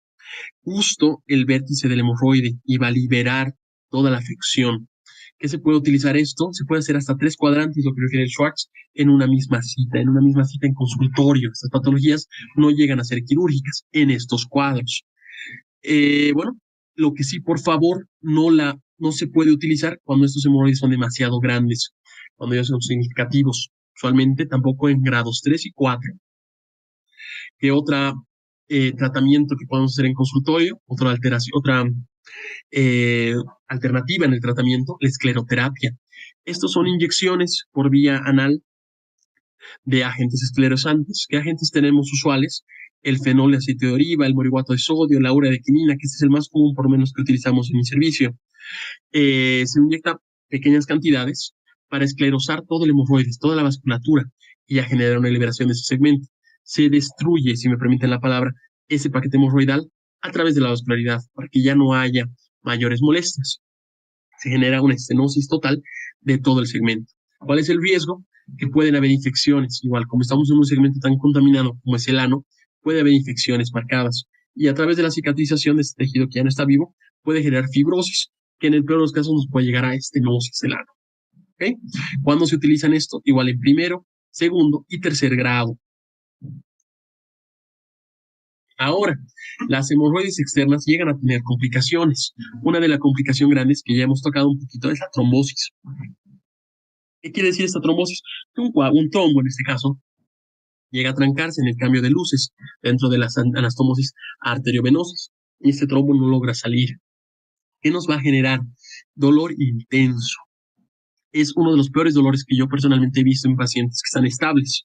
justo el vértice del hemorroide y va a liberar toda la afección. ¿Qué se puede utilizar esto? Se puede hacer hasta 3 cuadrantes, lo que refiere el Schwartz, en una misma cita en consultorio. Estas patologías no llegan a ser quirúrgicas en estos cuadros. Bueno, lo que sí, por favor, no se puede utilizar cuando estos hemorroides son demasiado grandes, cuando ya son significativos. Usualmente tampoco en grados 3 y 4. ¿Qué otra tratamiento que podemos hacer en consultorio? Otra alternativa en el tratamiento, la escleroterapia. Estos son inyecciones por vía anal de agentes esclerosantes. ¿Qué agentes tenemos usuales? El fenol de aceite de oliva, el morihuato de sodio, la urea de quinina, que este es el más común, por lo menos que utilizamos en mi servicio. Se inyecta pequeñas cantidades para esclerosar todo el hemorroides, toda la vasculatura y a generar una liberación de ese segmento. Se destruye, si me permiten la palabra, ese paquete hemorroidal a través de la vascularidad para que ya no haya mayores molestias. Se genera una estenosis total de todo el segmento. ¿Cuál es el riesgo? Que pueden haber infecciones. Igual, como estamos en un segmento tan contaminado como es el ano, puede haber infecciones marcadas. Y a través de la cicatrización de este tejido que ya no está vivo, puede generar fibrosis, que en el peor de los casos nos puede llegar a estenosis del ano. ¿Okay? ¿Cuándo se utilizan esto? Igual en primero, segundo y tercer grado. Ahora, las hemorroides externas llegan a tener complicaciones. Una de las complicaciones grandes que ya hemos tocado un poquito es la trombosis. ¿Qué quiere decir esta trombosis? Que un trombo, en este caso, llega a trancarse en el cambio de luces dentro de las anastomosis arteriovenosas y este trombo no logra salir. ¿Qué nos va a generar? Dolor intenso. Es uno de los peores dolores que yo personalmente he visto en pacientes que están estables.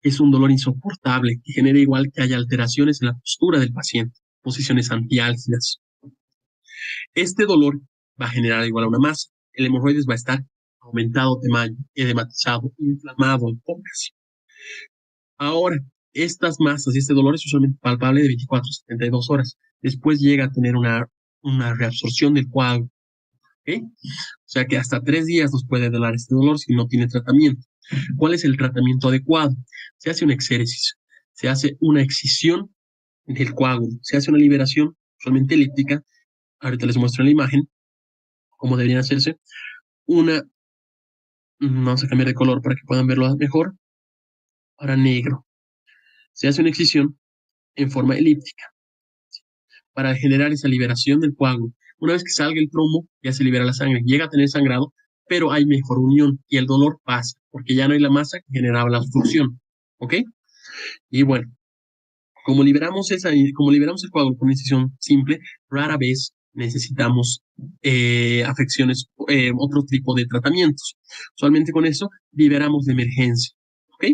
Es un dolor insoportable que genera igual que haya alteraciones en la postura del paciente, posiciones antiálgidas. Este dolor va a generar igual a una masa. El hemorroides va a estar aumentado de tamaño, edematizado, inflamado en pocas. Ahora, estas masas y este dolor es usualmente palpable de 24 a 72 horas. Después llega a tener una reabsorción del coágulo. ¿Okay? O sea que hasta 3 días nos puede dar este dolor si no tiene tratamiento. ¿Cuál es el tratamiento adecuado? Se hace una exéresis, se hace una excisión del coágulo, se hace una liberación usualmente elíptica. Ahorita les muestro en la imagen cómo deberían hacerse. Vamos a cambiar de color para que puedan verlo mejor. Ahora negro. Se hace una excisión en forma elíptica para generar esa liberación del coágulo. Una vez que salga el trombo, ya se libera la sangre, llega a tener sangrado, pero hay mejor unión y el dolor pasa, porque ya no hay la masa que generaba la obstrucción. ¿Ok? Y bueno, como liberamos el coágulo con una incisión simple, rara vez necesitamos afecciones, otro tipo de tratamientos. Usualmente con eso liberamos de emergencia. ¿Ok?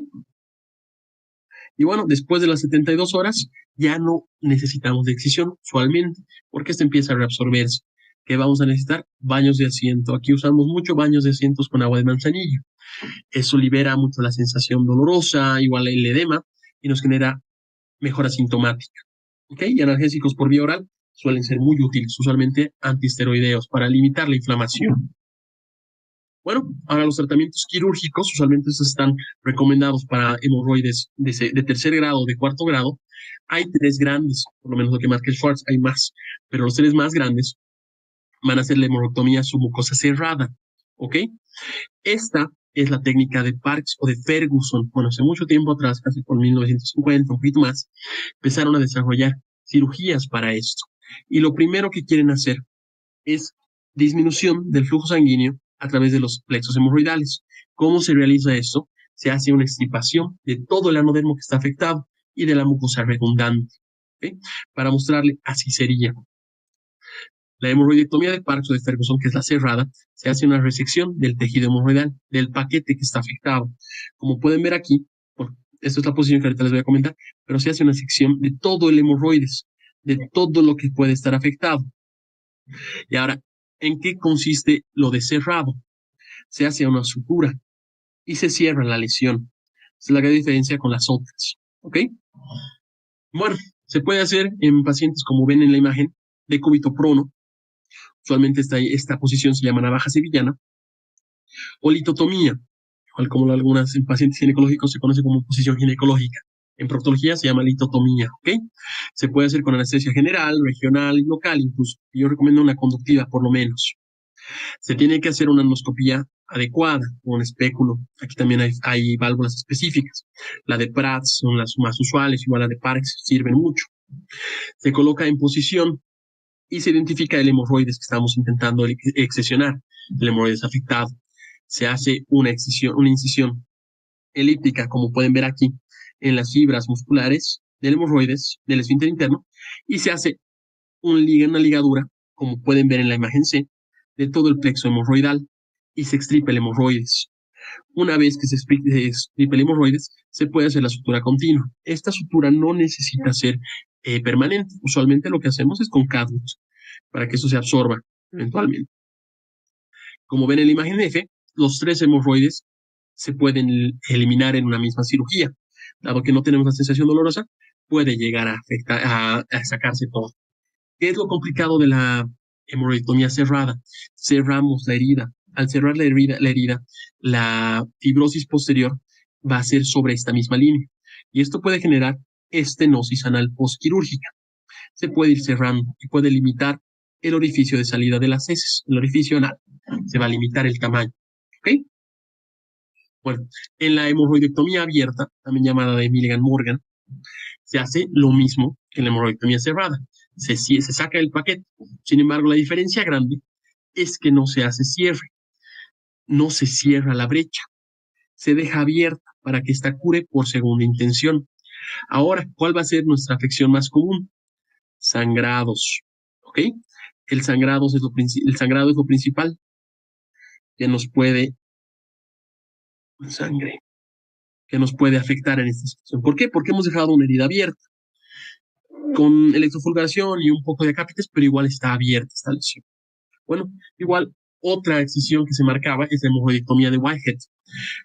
Y bueno, después de las 72 horas ya no necesitamos de excisión usualmente, porque esto empieza a reabsorberse. ¿Qué vamos a necesitar? Baños de asiento. Aquí usamos mucho baños de asientos con agua de manzanillo. Eso libera mucho la sensación dolorosa, igual el edema, y nos genera mejora sintomática. ¿Ok? Y analgésicos por vía oral suelen ser muy útiles, usualmente antiesteroideos, para limitar la inflamación. Bueno, ahora los tratamientos quirúrgicos, usualmente estos están recomendados para hemorroides de tercer grado o de cuarto grado. Hay 3 grandes, por lo menos lo que marca el Schwartz, hay más, pero los 3 más grandes van a ser la hemorrotomía submucosa cerrada. ¿Ok? Esta es la técnica de Parks o de Ferguson. Bueno, hace mucho tiempo atrás, casi por 1950, un poquito más, empezaron a desarrollar cirugías para esto. Y lo primero que quieren hacer es disminución del flujo sanguíneo a través de los plexos hemorroidales. ¿Cómo se realiza esto? Se hace una extirpación de todo el anodermo que está afectado y de la mucosa redundante. ¿Okay? Para mostrarle, así sería. La hemorroidectomía de Parks o de Ferguson, que es la cerrada, se hace una resección del tejido hemorroidal, del paquete que está afectado. Como pueden ver aquí, bueno, esta es la posición que ahorita les voy a comentar, pero se hace una sección de todo el hemorroides, de todo lo que puede estar afectado. Y ahora, ¿en qué consiste lo de cerrado? Se hace una sutura y se cierra la lesión. Esa es la gran diferencia con las otras. ¿Ok? Bueno, se puede hacer en pacientes, como ven en la imagen, de cúbito prono. Usualmente esta posición se llama navaja sevillana. O litotomía, igual como algunas en pacientes ginecológicos se conoce como posición ginecológica. En proctología se llama litotomía, ¿ok? Se puede hacer con anestesia general, regional y local incluso. Yo recomiendo una conductiva por lo menos. Se tiene que hacer una endoscopía adecuada, un espéculo. Aquí también hay válvulas específicas. La de Prats son las más usuales, igual la de Parks sirven mucho. Se coloca en posición y se identifica el hemorroides que estamos intentando excisionar, el hemorroides afectado. Se hace una incisión elíptica, como pueden ver aquí, en las fibras musculares del hemorroides, del esfínter interno, y se hace una ligadura, como pueden ver en la imagen C, de todo el plexo hemorroidal y se extirpa el hemorroides. Una vez que se extirpa el hemorroides, se puede hacer la sutura continua. Esta sutura no necesita ser permanente. Usualmente lo que hacemos es con cádmios para que eso se absorba eventualmente. Como ven en la imagen F, los 3 hemorroides se pueden eliminar en una misma cirugía. Dado que no tenemos la sensación dolorosa, puede llegar a afectar, a sacarse todo. ¿Qué es lo complicado de la hemorroidectomía cerrada? Cerramos la herida. Al cerrar la fibrosis posterior va a ser sobre esta misma línea. Y esto puede generar estenosis anal postquirúrgica. Se puede ir cerrando y puede limitar el orificio de salida de las heces, el orificio anal. Se va a limitar el tamaño. ¿Ok? Bueno, en la hemorroidectomía abierta, también llamada de Milligan-Morgan, Se hace lo mismo que la hemorroidectomía cerrada. Se saca el paquete. Sin embargo, la diferencia grande es que no se hace cierre, no se cierra la brecha, se deja abierta para que esta cure por segunda intención. Ahora, ¿cuál va a ser nuestra afección más común? Sangrados, ¿ok? El sangrado es lo principal que nos puede, sangre, que nos puede afectar en esta situación. ¿Por qué? Porque hemos dejado una herida abierta con electrofulgación y un poco de acápites, pero igual está abierta esta lesión. Bueno, igual otra excisión que se marcaba es la hemorroidectomía de Whitehead.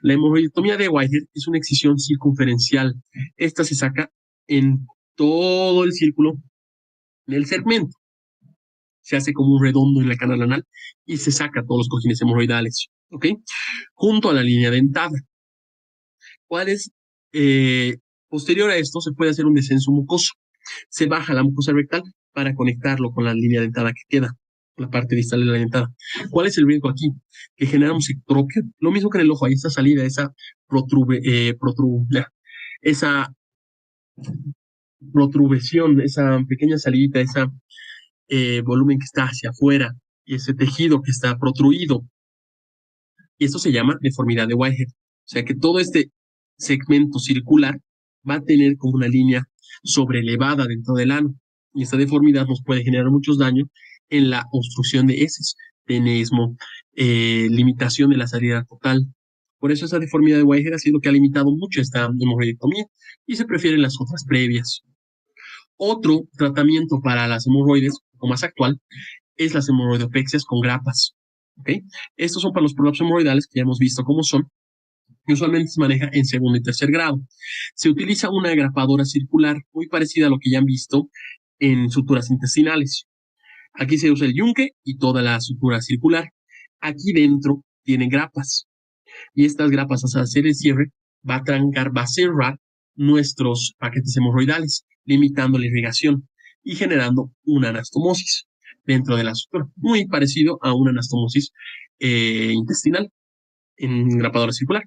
La hemorroidectomía de Whitehead es una excisión circunferencial. Esta se saca en todo el círculo del segmento. Se hace como un redondo en la canal anal y se saca todos los cojines hemorroidales, ¿ok? Junto a la línea dentada. ¿Cuál es? Posterior a esto se puede hacer un descenso mucoso. Se baja la mucosa rectal para conectarlo con la línea dentada que queda, la parte distal de la dentada. ¿Cuál es el riesgo aquí? Que generamos ectropio, lo mismo que en el ojo, ahí esa salida, esa esa protrusión, esa pequeña salida, ese volumen que está hacia afuera y ese tejido que está protruido. Y esto se llama deformidad de Whitehead. O sea que todo este segmento circular va a tener como una línea sobrelevada dentro del ano. Y esta deformidad nos puede generar muchos daños en la obstrucción de heces, tenesmo, limitación de la salida total. Por eso esa deformidad de Whitehead ha sido que ha limitado mucho esta hemorroidectomía y se prefieren las otras previas. Otro tratamiento para las hemorroides, o más actual, es las hemorroidopexias con grapas. ¿Okay? Estos son para los prolapsos hemorroidales que ya hemos visto cómo son. Y usualmente se maneja en segundo y tercer grado. Se utiliza una grapadora circular muy parecida a lo que ya han visto en suturas intestinales. Aquí se usa el yunque y toda la sutura circular. Aquí dentro tienen grapas. Y estas grapas, al hacer el cierre, va a trancar, va a cerrar nuestros paquetes hemorroidales, limitando la irrigación y generando una anastomosis dentro de la sutura, muy parecido a una anastomosis intestinal en grapadora circular.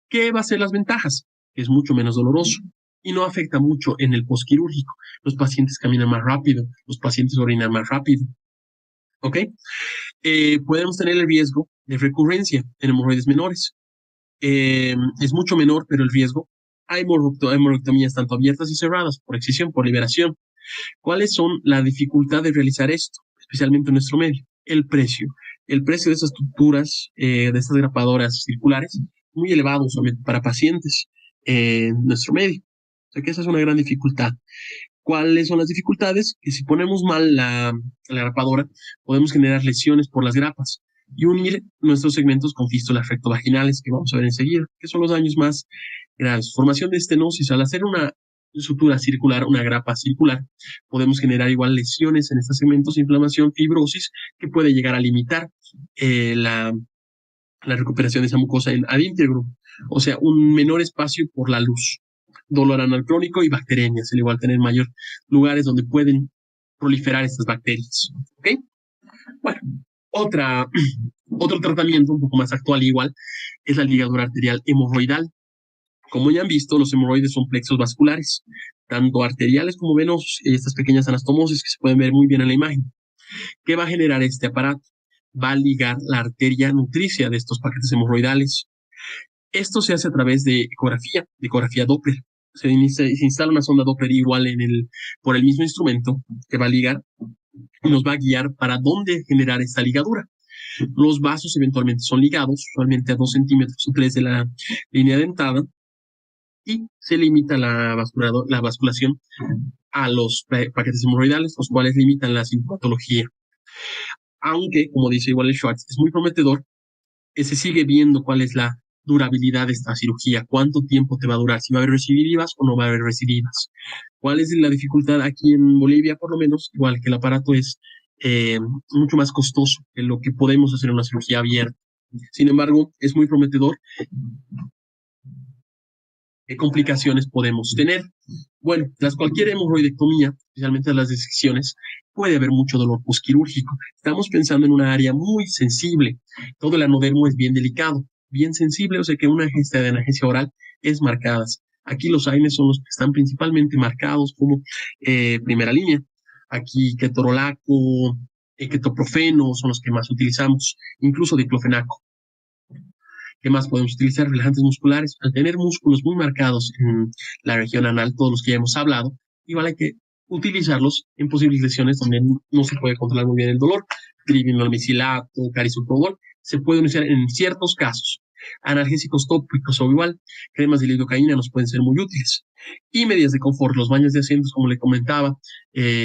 ¿Qué va a ser las ventajas? Es mucho menos doloroso y no afecta mucho en el posquirúrgico. Los pacientes caminan más rápido, los pacientes orinan más rápido. ¿Ok? Podemos tener el riesgo de recurrencia en hemorroides menores. Es mucho menor, pero el riesgo. Hay hemorroidectomías tanto abiertas y cerradas, por excisión, por liberación. ¿Cuáles son las dificultades de realizar esto, especialmente en nuestro medio? El precio. El precio de estas estructuras, de estas grapadoras circulares, muy elevado solamente para pacientes en nuestro medio. O sea que esa es una gran dificultad. ¿Cuáles son las dificultades? Que si ponemos mal la grapadora, podemos generar lesiones por las grapas y unir nuestros segmentos con fístulas rectovaginales, que vamos a ver enseguida, que son los daños más graves. Formación de estenosis. Al hacer una sutura circular, una grapa circular, podemos generar igual lesiones en estos segmentos, inflamación, fibrosis, que puede llegar a limitar la recuperación de esa mucosa en ad integrum, o sea, un menor espacio por la luz. Dolor anal crónico y bacteriemias, al igual tener mayor lugares donde pueden proliferar estas bacterias. ¿Ok? Bueno, otro tratamiento un poco más actual igual es la ligadura arterial hemorroidal. Como ya han visto, los hemorroides son plexos vasculares, tanto arteriales como venosos, y estas pequeñas anastomosis que se pueden ver muy bien en la imagen. ¿Qué va a generar este aparato? Va a ligar la arteria nutricia de estos paquetes hemorroidales. Esto se hace a través de ecografía Doppler. Se instala una sonda Doppler igual por el mismo instrumento que va a ligar y nos va a guiar para dónde generar esta ligadura. Los vasos eventualmente son ligados, usualmente a 2 centímetros o 3 de la línea dentada, y se limita la vasculación a los paquetes hemorroidales, los cuales limitan la sintomatología. Aunque, como dice igual el Schwartz, es muy prometedor, se sigue viendo cuál es la durabilidad de esta cirugía, cuánto tiempo te va a durar, si va a haber recidivas o no va a haber recidivas. ¿Cuál es la dificultad aquí en Bolivia, por lo menos? Igual que el aparato es mucho más costoso que lo que podemos hacer en una cirugía abierta. Sin embargo, es muy prometedor. ¿Qué complicaciones podemos tener? Bueno, tras cualquier hemorroidectomía, especialmente las disecciones, puede haber mucho dolor posquirúrgico. Estamos pensando en una área muy sensible. Todo el anodermo es bien delicado, bien sensible, o sea que una gesta de analgesia oral es marcada. Aquí los AINES son los que están principalmente marcados como primera línea. Aquí ketorolaco, ketoprofeno son los que más utilizamos, incluso diclofenaco. ¿Qué más podemos utilizar? Relajantes musculares. Al tener músculos muy marcados en la región anal, todos los que ya hemos hablado, igual hay que utilizarlos en posibles lesiones donde no se puede controlar muy bien el dolor. Trivinolomicilato, carisoprodol, se puede utilizar en ciertos casos. Analgésicos tópicos o igual, cremas de lidocaína nos pueden ser muy útiles. Y medidas de confort, los baños de asientos, como le comentaba,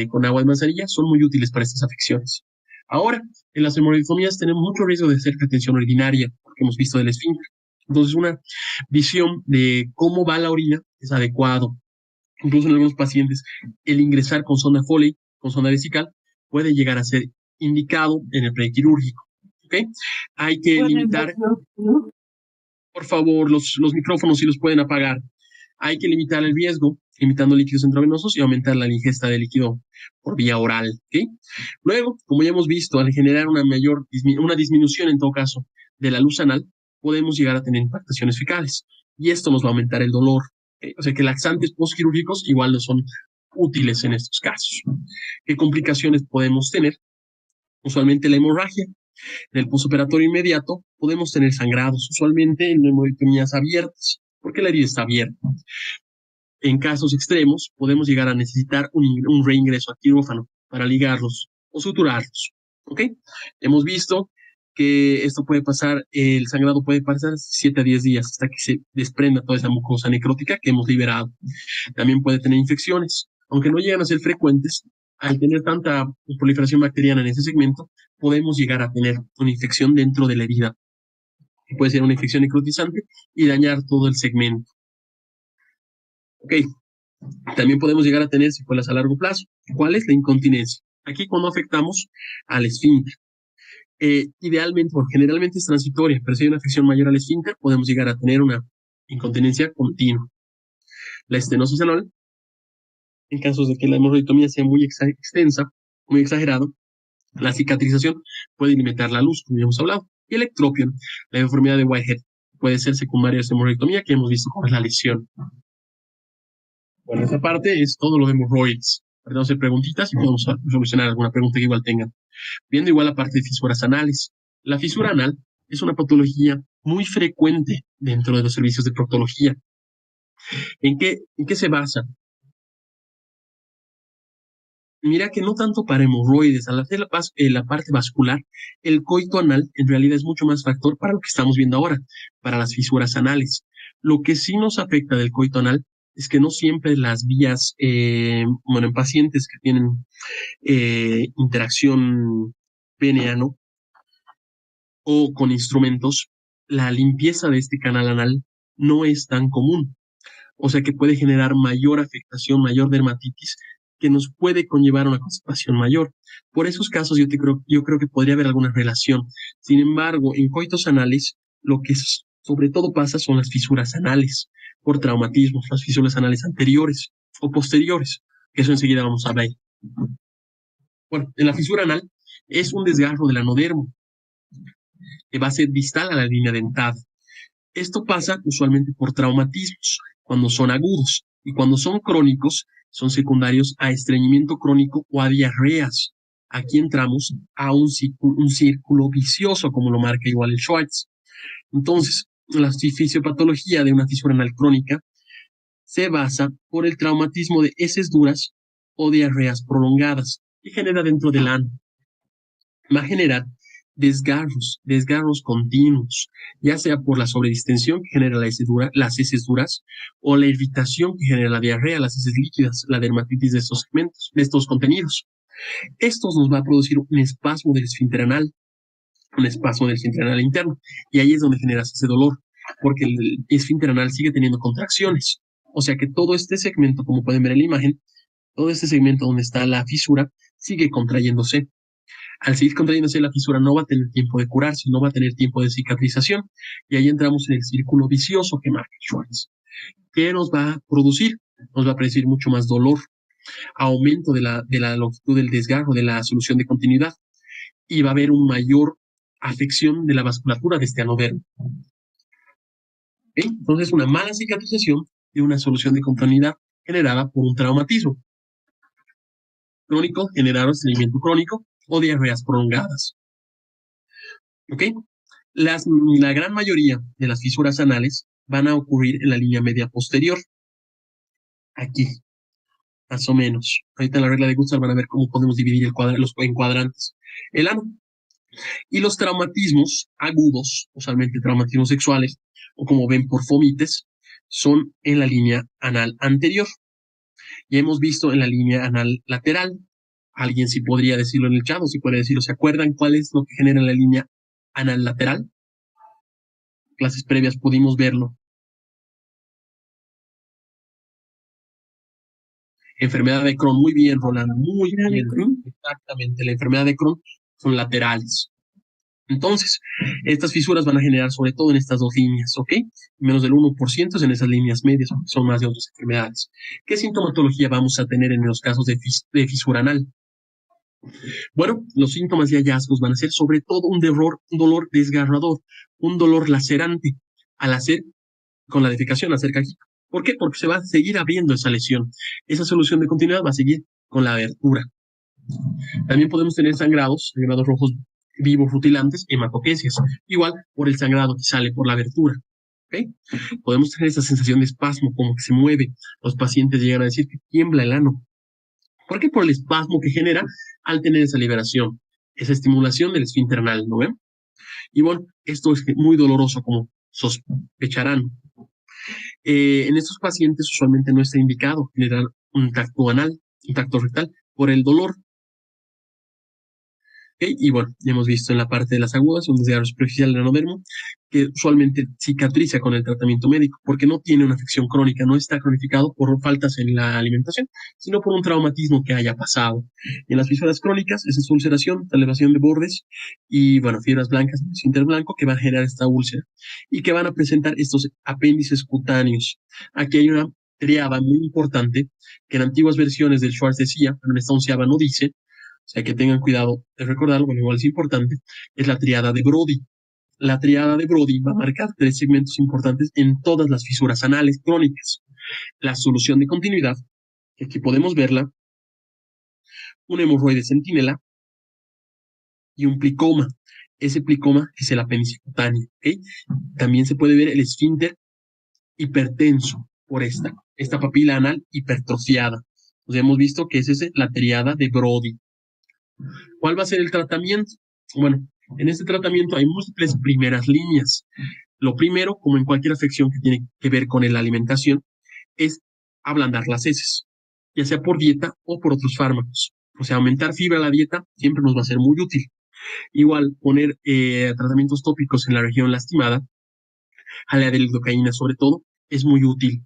con agua de manzanilla, son muy útiles para estas afecciones. Ahora, en las hemorroidectomías tenemos mucho riesgo de hacer retención urinaria, porque hemos visto del esfínter. Entonces, una visión de cómo va la orina es adecuado. Incluso en algunos pacientes, el ingresar con sonda Foley, con sonda vesical, puede llegar a ser indicado en el prequirúrgico. ¿Okay? Hay que limitar, por favor, los micrófonos si los pueden apagar. Hay que limitar el riesgo, limitando líquidos intravenosos y aumentar la ingesta de líquido por vía oral. ¿Okay? Luego, como ya hemos visto, al generar una disminución en todo caso de la luz anal, podemos llegar a tener impactaciones fecales. Y esto nos va a aumentar el dolor. ¿Okay? O sea que laxantes postquirúrgicos igual no son útiles en estos casos. ¿Qué complicaciones podemos tener? Usualmente la hemorragia. En el postoperatorio inmediato podemos tener sangrados, usualmente en hemorroidectomías abiertas, porque la herida está abierta. En casos extremos, podemos llegar a necesitar un reingreso a quirófano para ligarlos o suturarlos. ¿Ok? Hemos visto que esto puede pasar, el sangrado puede pasar 7 a 10 días hasta que se desprenda toda esa mucosa necrótica que hemos liberado. También puede tener infecciones, aunque no llegan a ser frecuentes. Al tener tanta proliferación bacteriana en ese segmento, podemos llegar a tener una infección dentro de la herida, que puede ser una infección necrotizante y dañar todo el segmento. Ok, también podemos llegar a tener secuelas a largo plazo. ¿Cuál es la incontinencia? Aquí cuando afectamos al esfínter. Idealmente, o generalmente es transitoria, pero si hay una afección mayor al esfínter, podemos llegar a tener una incontinencia continua. La estenosis anal, en casos de que la hemorroidomía sea muy extensa, muy exagerado, la cicatrización puede limitar la luz, como ya hemos hablado. Y el ectropion, la deformidad de Whitehead, puede ser secundaria a esta hemorroidomía, que hemos visto cómo es la lesión. Bueno, esa parte es todo lo de hemorroides. Perdón, hacer preguntitas y podemos solucionar alguna pregunta que igual tengan. Viendo igual la parte de fisuras anales. La fisura anal es una patología muy frecuente dentro de los servicios de proctología. ¿En qué se basa? Mira que no tanto para hemorroides, al hacer la parte vascular, el coito anal en realidad es mucho más factor para lo que estamos viendo ahora, para las fisuras anales. Lo que sí nos afecta del coito anal es que no siempre las vías, en pacientes que tienen interacción pene-ano o con instrumentos, la limpieza de este canal anal no es tan común. O sea que puede generar mayor afectación, mayor dermatitis, que nos puede conllevar a una constipación mayor. Por esos casos yo creo que podría haber alguna relación. Sin embargo, en coitos anales, lo que sobre todo pasa son las fisuras anales, por traumatismos, las fisuras anales anteriores o posteriores, que eso enseguida vamos a ver. Bueno, en la fisura anal es un desgarro del anodermo, que va a ser distal a la línea dentada. Esto pasa usualmente por traumatismos, cuando son agudos, y cuando son crónicos, son secundarios a estreñimiento crónico o a diarreas. Aquí entramos a un círculo vicioso, como lo marca igual el Schwartz. Entonces, la fisiopatología de una fisura anal crónica se basa por el traumatismo de heces duras o diarreas prolongadas que genera dentro del ano. Va a generar desgarros continuos, ya sea por la sobredistensión que genera las heces duras, o la irritación que genera la diarrea, las heces líquidas, la dermatitis de estos segmentos, de estos contenidos. Esto nos va a producir un espasmo del esfínter anal, un espasmo del esfínter anal interno, y ahí es donde generas ese dolor, porque el esfínter anal sigue teniendo contracciones. O sea que todo este segmento, como pueden ver en la imagen, todo este segmento donde está la fisura, sigue contrayéndose. Al seguir contrayéndose la fisura no va a tener tiempo de curarse, no va a tener tiempo de cicatrización, y ahí entramos en el círculo vicioso que marca Schwartz. ¿Qué nos va a producir? Nos va a producir mucho más dolor, aumento de la longitud del desgarro, de la solución de continuidad, y va a haber una mayor afección de la vasculatura de este anodermo. ¿Okay? Entonces, una mala cicatrización de una solución de continuidad generada por un traumatismo crónico, generado estreñimiento crónico o diarreas prolongadas. ¿Ok? La gran mayoría de las fisuras anales van a ocurrir en la línea media posterior, aquí, más o menos. Ahorita en la regla de Gustav van a ver cómo podemos dividir los en cuadrantes. El ano. Y los traumatismos agudos, usualmente traumatismos sexuales, o como ven por fomites, son en la línea anal anterior. Ya hemos visto en la línea anal lateral. Alguien sí podría decirlo en el chat, o si puede decirlo. ¿Se acuerdan cuál es lo que genera la línea anal lateral? Clases previas pudimos verlo. Enfermedad de Crohn, muy bien, Roland, muy bien. Exactamente, la enfermedad de Crohn son laterales. Entonces, estas fisuras van a generar sobre todo en estas dos líneas, ¿ok? Menos del 1% es en esas líneas medias, porque son más de otras enfermedades. ¿Qué sintomatología vamos a tener en los casos de fisura anal? Bueno, los síntomas y hallazgos van a ser sobre todo un dolor desgarrador, un dolor lacerante al hacer con la defecación, hacer cajita. ¿Por qué? Porque se va a seguir abriendo esa lesión. Esa solución de continuidad va a seguir con la abertura. También podemos tener sangrados rojos vivos rutilantes, hematoquesias, igual por el sangrado que sale por la abertura. ¿Okay? Podemos tener esa sensación de espasmo, como que se mueve. Los pacientes llegan a decir que tiembla el ano. ¿Por qué? Por el espasmo que genera al tener esa liberación, esa estimulación del esfínter anal, ¿no ven? Y bueno, esto es muy doloroso, como sospecharán. En estos pacientes usualmente no está indicado generar un tacto anal, un tacto rectal, por el dolor. ¿Okay? Y bueno, ya hemos visto en la parte de las agudas, un desgarro superficial del anodermo, que usualmente cicatriza con el tratamiento médico, porque no tiene una afección crónica, no está cronificado por faltas en la alimentación, sino por un traumatismo que haya pasado. En las fisuras crónicas, esa es ulceración, elevación de bordes y, bueno, fibras blancas, el esfínter blanco, que va a generar esta úlcera y que van a presentar estos apéndices cutáneos. Aquí hay una triada muy importante que en antiguas versiones del Schwartz decía, pero en esta onceava no dice, o sea, que tengan cuidado de recordarlo, bueno, igual es importante, es la triada de Brody. La triada de Brody va a marcar tres segmentos importantes en todas las fisuras anales crónicas. La solución de continuidad, que aquí podemos verla, un hemorroide centinela y un plicoma. Ese plicoma es el apéndice cutáneo, ¿ok? También se puede ver el esfínter hipertenso por esta papila anal hipertrofiada. Entonces hemos visto que es la triada de Brody. ¿Cuál va a ser el tratamiento? Bueno, en este tratamiento hay múltiples primeras líneas. Lo primero, como en cualquier afección que tiene que ver con la alimentación, es ablandar las heces, ya sea por dieta o por otros fármacos. O sea, aumentar fibra a la dieta siempre nos va a ser muy útil. Igual, poner tratamientos tópicos en la región lastimada, jalea de lidocaína sobre todo, es muy útil.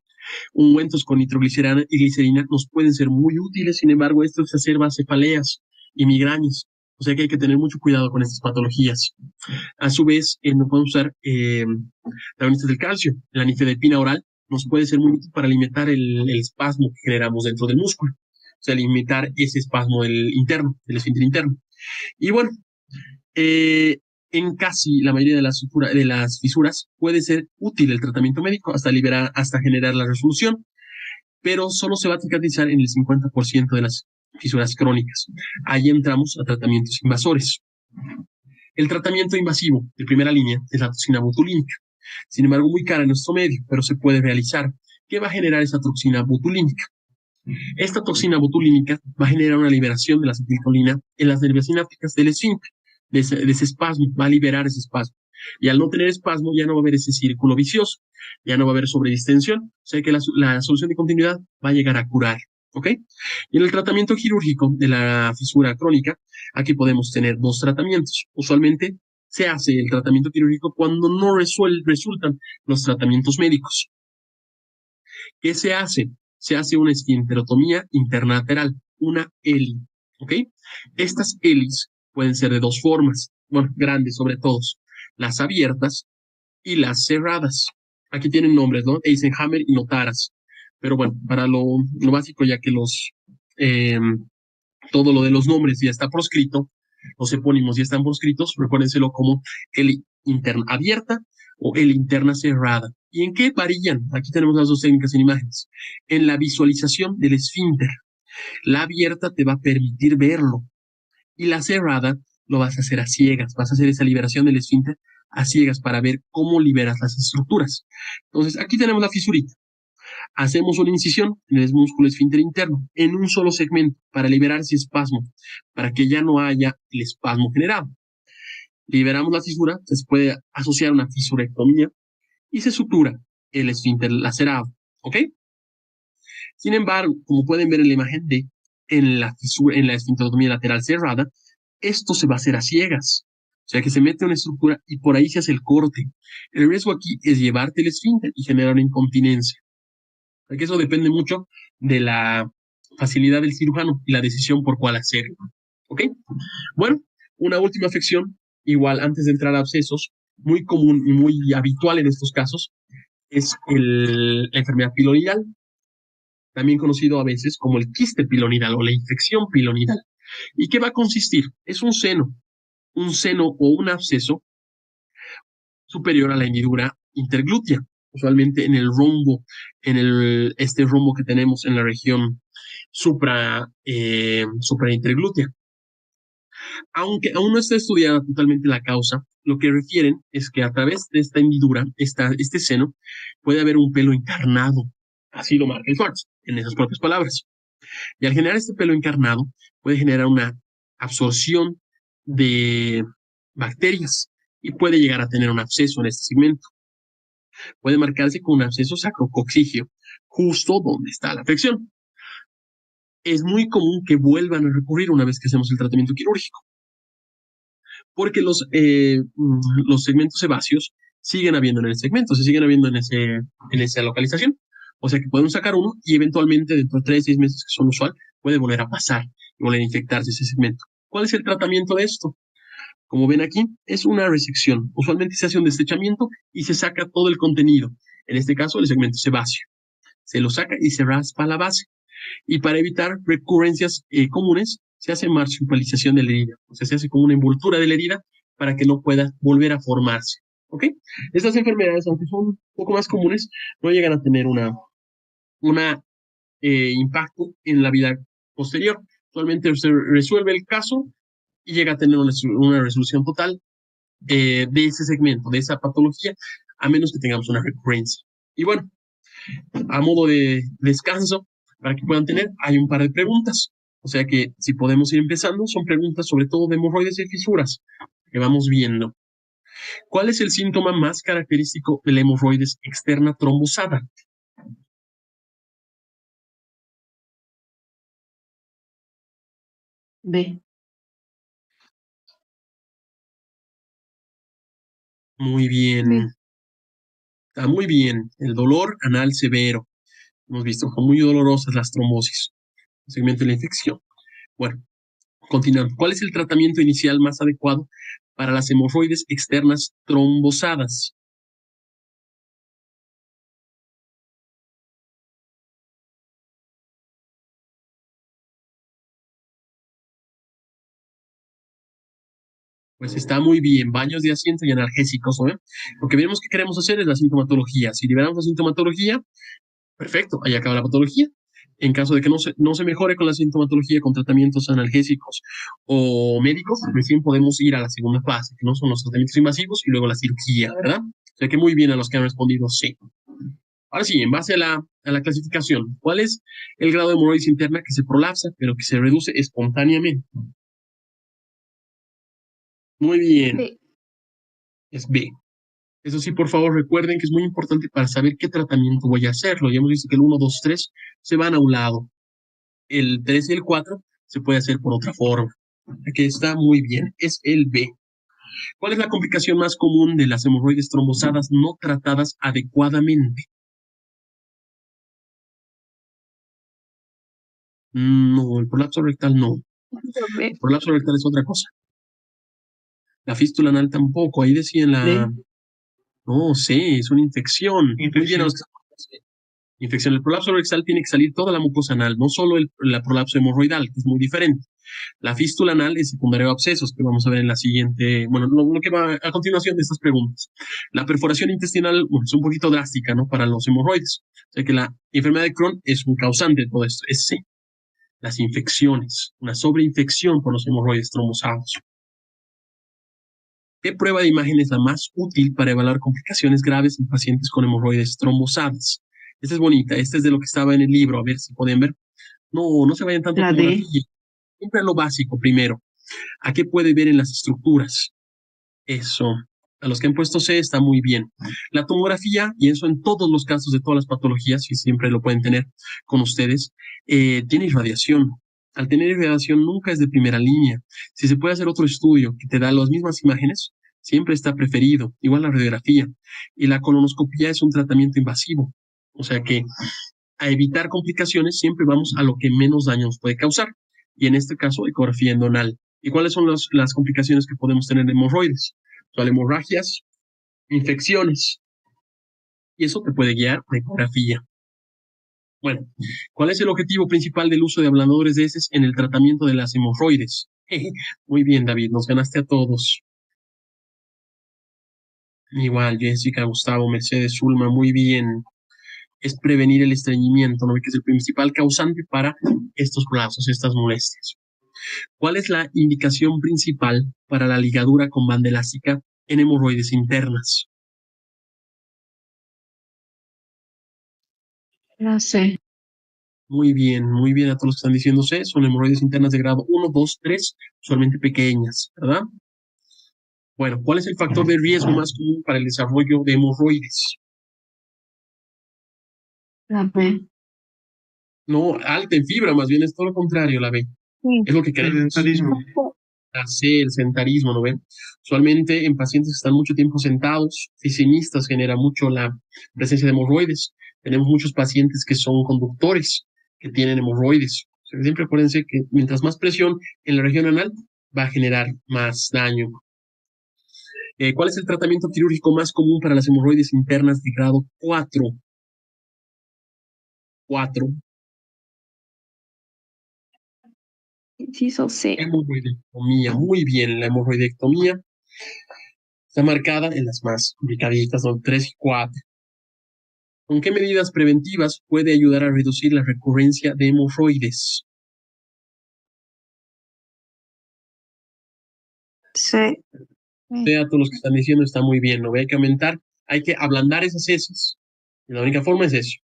Ungüentos con nitroglicerina y glicerina nos pueden ser muy útiles, sin embargo, esto exacerba cefaleas y migrañas. O sea que hay que tener mucho cuidado con estas patologías. A su vez, no podemos usar antagonistas del calcio. La nifedipina oral nos puede ser muy útil para limitar el espasmo que generamos dentro del músculo. O sea, limitar ese espasmo del esfínter interno. Y bueno, en casi la mayoría de las fisuras puede ser útil el tratamiento médico hasta generar la resolución, pero solo se va a cicatrizar en el 50% de las fisuras crónicas. Ahí entramos a tratamientos invasores. El tratamiento invasivo de primera línea es la toxina botulínica. Sin embargo, muy cara en nuestro medio, pero se puede realizar. ¿Qué va a generar esa toxina botulínica? Esta toxina botulínica va a generar una liberación de la acetilcolina en las nervias sinápticas del esfínter, de ese espasmo, va a liberar ese espasmo. Y al no tener espasmo ya no va a haber ese círculo vicioso, ya no va a haber sobredistensión, o sea que la solución de continuidad va a llegar a curar, ¿ok? Y en el tratamiento quirúrgico de la fisura crónica, aquí podemos tener dos tratamientos. Usualmente se hace el tratamiento quirúrgico cuando no resultan los tratamientos médicos. ¿Qué se hace? Se hace una esfinterotomía internalateral, una ELI, ¿ok? Estas ELIs pueden ser de dos formas, bueno, grandes sobre todo, las abiertas y las cerradas. Aquí tienen nombres, ¿no? Eisenhammer y Notaras. Pero bueno, para lo básico, ya que todo lo de los nombres ya está proscrito, los epónimos ya están proscritos, recuérdenselo como ELI interna abierta o L interna cerrada. ¿Y en qué varían? Aquí tenemos las dos técnicas en imágenes. En la visualización del esfínter. La abierta te va a permitir verlo y la cerrada lo vas a hacer a ciegas. Vas a hacer esa liberación del esfínter a ciegas para ver cómo liberas las estructuras. Entonces, aquí tenemos la fisurita. Hacemos una incisión en el músculo esfínter interno en un solo segmento para liberar ese espasmo, para que ya no haya el espasmo generado. Liberamos la fisura, se puede asociar una fisurectomía y se sutura el esfínter lacerado. ¿Ok? Sin embargo, como pueden ver en la imagen D, en la fisura, en la esfinterotomía lateral cerrada, esto se va a hacer a ciegas. O sea que se mete una estructura y por ahí se hace el corte. El riesgo aquí es llevarte el esfínter y generar una incontinencia. Porque eso depende mucho de la facilidad del cirujano y la decisión por cuál hacerlo. ¿Ok? Bueno, una última afección, igual antes de entrar a abscesos, muy común y muy habitual en estos casos, es la enfermedad pilonidal, también conocido a veces como el quiste pilonidal o la infección pilonidal. ¿Y qué va a consistir? Es un seno o un absceso superior a la hendidura interglútea, usualmente en el rombo, este rombo que tenemos en la región suprainterglútea. Aunque aún no está estudiada totalmente la causa, lo que refieren es que a través de esta hendidura, este seno, puede haber un pelo encarnado. Así lo marca el Schwartz, en esas propias palabras. Y al generar este pelo encarnado, puede generar una absorción de bacterias y puede llegar a tener un absceso en este segmento. Puede marcarse con un absceso sacrococcigio, justo donde está la afección. Es muy común que vuelvan a recurrir una vez que hacemos el tratamiento quirúrgico, porque los segmentos sebáceos siguen habiendo en el segmento, se siguen habiendo en esa localización. O sea que podemos sacar uno y eventualmente dentro de 3-6 meses, que son usual, puede volver a pasar y volver a infectarse ese segmento. ¿Cuál es el tratamiento de esto? Como ven aquí, es una resección. Usualmente se hace un deslizamiento y se saca todo el contenido. En este caso, el segmento sebáceo. Se lo saca y se raspa la base. Y para evitar recurrencias comunes, se hace marsupialización de la herida. O sea, se hace como una envoltura de la herida para que no pueda volver a formarse. ¿Ok? Estas enfermedades, aunque son un poco más comunes, no llegan a tener una impacto en la vida posterior. Solamente se resuelve el caso y llega a tener una resolución total de ese segmento, de esa patología, a menos que tengamos una recurrencia. Y bueno, a modo de descanso, para que puedan tener, hay un par de preguntas. O sea que si podemos ir empezando, son preguntas sobre todo de hemorroides y fisuras que vamos viendo. ¿Cuál es el síntoma más característico de la hemorroides externa trombosada?
B.
Muy bien.
B.
Está muy bien. El dolor anal severo. Hemos visto son muy dolorosas las trombosis, el segmento de la infección. Bueno, continuando. ¿Cuál es el tratamiento inicial más adecuado para las hemorroides externas trombosadas? Pues está muy bien, baños de asiento y analgésicos, ¿no? Lo que vemos que queremos hacer es la sintomatología. Si liberamos la sintomatología, perfecto, ahí acaba la patología. En caso de que no se mejore con la sintomatología, con tratamientos analgésicos o médicos, recién podemos ir a la segunda fase, que no son los tratamientos invasivos y luego la cirugía, ¿verdad? O sea que muy bien a los que han respondido sí. Ahora sí, en base a la clasificación, ¿cuál es el grado de hemorroides interna que se prolapsa, pero que se reduce espontáneamente? Muy bien,
B.
es B. Eso sí, por favor, recuerden que es muy importante para saber qué tratamiento voy a hacerlo. Ya hemos visto que el 1, 2, 3 se van a un lado. El 3 y el 4 se puede hacer por otra forma. Que está muy bien. Es el B. ¿Cuál es la complicación más común de las hemorroides trombosadas no tratadas adecuadamente? No, el prolapso rectal no.
B.
El prolapso rectal es otra cosa. La fístula anal tampoco. Ahí decían
D.
No sé, es una infección. Muy bien,
Infección.
Infección. El prolapso rectal tiene que salir toda la mucosa anal, no solo la prolapso hemorroidal, que es muy diferente. La fístula anal es secundaria a abscesos, que vamos a ver en la siguiente, bueno, lo que va a continuación de estas preguntas. La perforación intestinal, bueno, es un poquito drástica, ¿no? Para los hemorroides. O sea que la enfermedad de Crohn es un causante de todo esto. Es C. Las infecciones, una sobreinfección por los hemorroides trombosados. ¿Qué prueba de imagen es la más útil para evaluar complicaciones graves en pacientes con hemorroides trombosadas? Esta es bonita, esta es de lo que estaba en el libro, a ver si pueden ver. No, no se vayan tanto a
La D.
tomografía. Siempre lo básico primero. ¿A qué puede ver en las estructuras? Eso. A los que han puesto C está muy bien. La tomografía, y eso en todos los casos de todas las patologías, y siempre lo pueden tener con ustedes, tiene irradiación. Al tener irradiación nunca es de primera línea. Si se puede hacer otro estudio que te da las mismas imágenes, siempre está preferido. Igual la radiografía. Y la colonoscopía es un tratamiento invasivo. O sea que a evitar complicaciones siempre vamos a lo que menos daño nos puede causar. Y en este caso, ecografía endonal. ¿Y cuáles son las complicaciones que podemos tener de hemorroides? Son hemorragias, infecciones. Y eso te puede guiar a ecografía. Bueno, ¿cuál es el objetivo principal del uso de ablandadores de heces en el tratamiento de las hemorroides? Muy bien, David, nos ganaste a todos. Igual, Jessica, Gustavo, Mercedes, Zulma, muy bien. Es prevenir el estreñimiento, ¿no? Que es el principal causante para estos colapsos, estas molestias. ¿Cuál es la indicación principal para la ligadura con banda elástica en hemorroides internas?
La C.
Muy bien a todos los que están diciendo C. Son hemorroides internas de grado 1, 2, 3, usualmente pequeñas, ¿verdad? Bueno, ¿cuál es el factor de riesgo más común para el desarrollo de hemorroides?
La B.
No, alta en fibra, más bien es todo lo contrario, la B.
Sí.
Es lo que queremos. La C, el sedentarismo, ¿no ven? Usualmente en pacientes que están mucho tiempo sentados, oficinistas, genera mucho la presencia de hemorroides. Tenemos muchos pacientes que son conductores, que tienen hemorroides. O sea, siempre acuérdense que mientras más presión en la región anal, va a generar más daño. ¿Cuál es el tratamiento quirúrgico más común para las hemorroides internas de grado 4? 4.
Inciso C.
Hemorroidectomía. Muy bien, la hemorroidectomía está marcada en las más complicaditas, ¿no? 3 y 4. ¿Con qué medidas preventivas puede ayudar a reducir la recurrencia de hemorroides?
C.
Sea, todos los que están diciendo está muy bien, no hay que aumentar, hay que ablandar esas heces. Y la única forma es eso.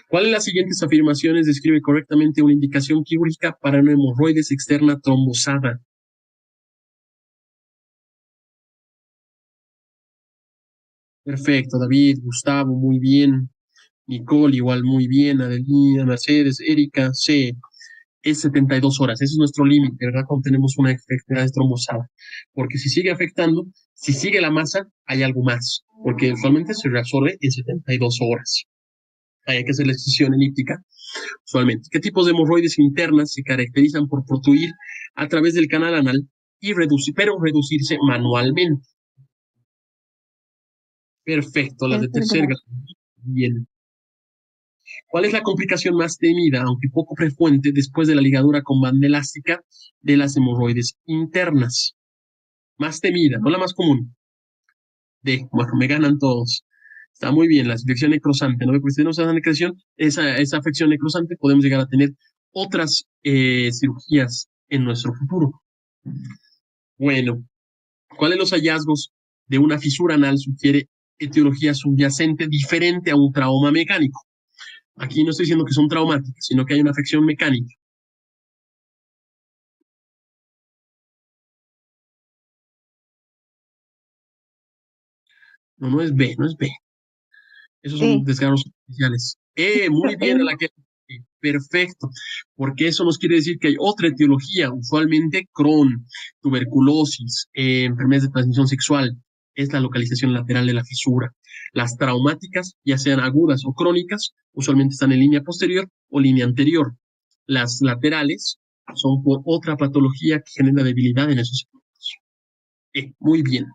¿Cuál de las siguientes afirmaciones describe correctamente una indicación quirúrgica para una hemorroides externa trombosada? Perfecto, David, Gustavo, muy bien. Nicole, igual, muy bien. Adelina, Mercedes, Erika, C. Es 72 horas. Ese es nuestro límite, ¿verdad? Cuando tenemos una enfermedad trombosada. Porque si sigue afectando, si sigue la masa, hay algo más. Porque usualmente se reabsorbe en 72 horas. Hay que hacer la excisión elíptica, usualmente. ¿Qué tipos de hemorroides internas se caracterizan por protruir a través del canal anal y pero reducirse manualmente? Perfecto, las de tercer grado. Bien. ¿Cuál es la complicación más temida, aunque poco frecuente, después de la ligadura con banda elástica de las hemorroides internas? Más temida, no la más común. D, bueno, me ganan todos. Está muy bien, la infección necrosante, ¿no? Porque si tenemos esa necrosión, esa afección necrosante, podemos llegar a tener otras cirugías en nuestro futuro. Bueno, ¿cuáles de los hallazgos de una fisura anal sugiere etiología subyacente diferente a un trauma mecánico? Aquí no estoy diciendo que son traumáticas, sino que hay una afección mecánica. No, no es B, no es B. Esos son desgarros superficiales. Muy bien a la que... Perfecto, porque eso nos quiere decir que hay otra etiología, usualmente Crohn, tuberculosis, enfermedades de transmisión sexual, es la localización lateral de la fisura. Las traumáticas, ya sean agudas o crónicas, usualmente están en línea posterior o línea anterior. Las laterales son por otra patología que genera debilidad en esos puntos. Muy bien.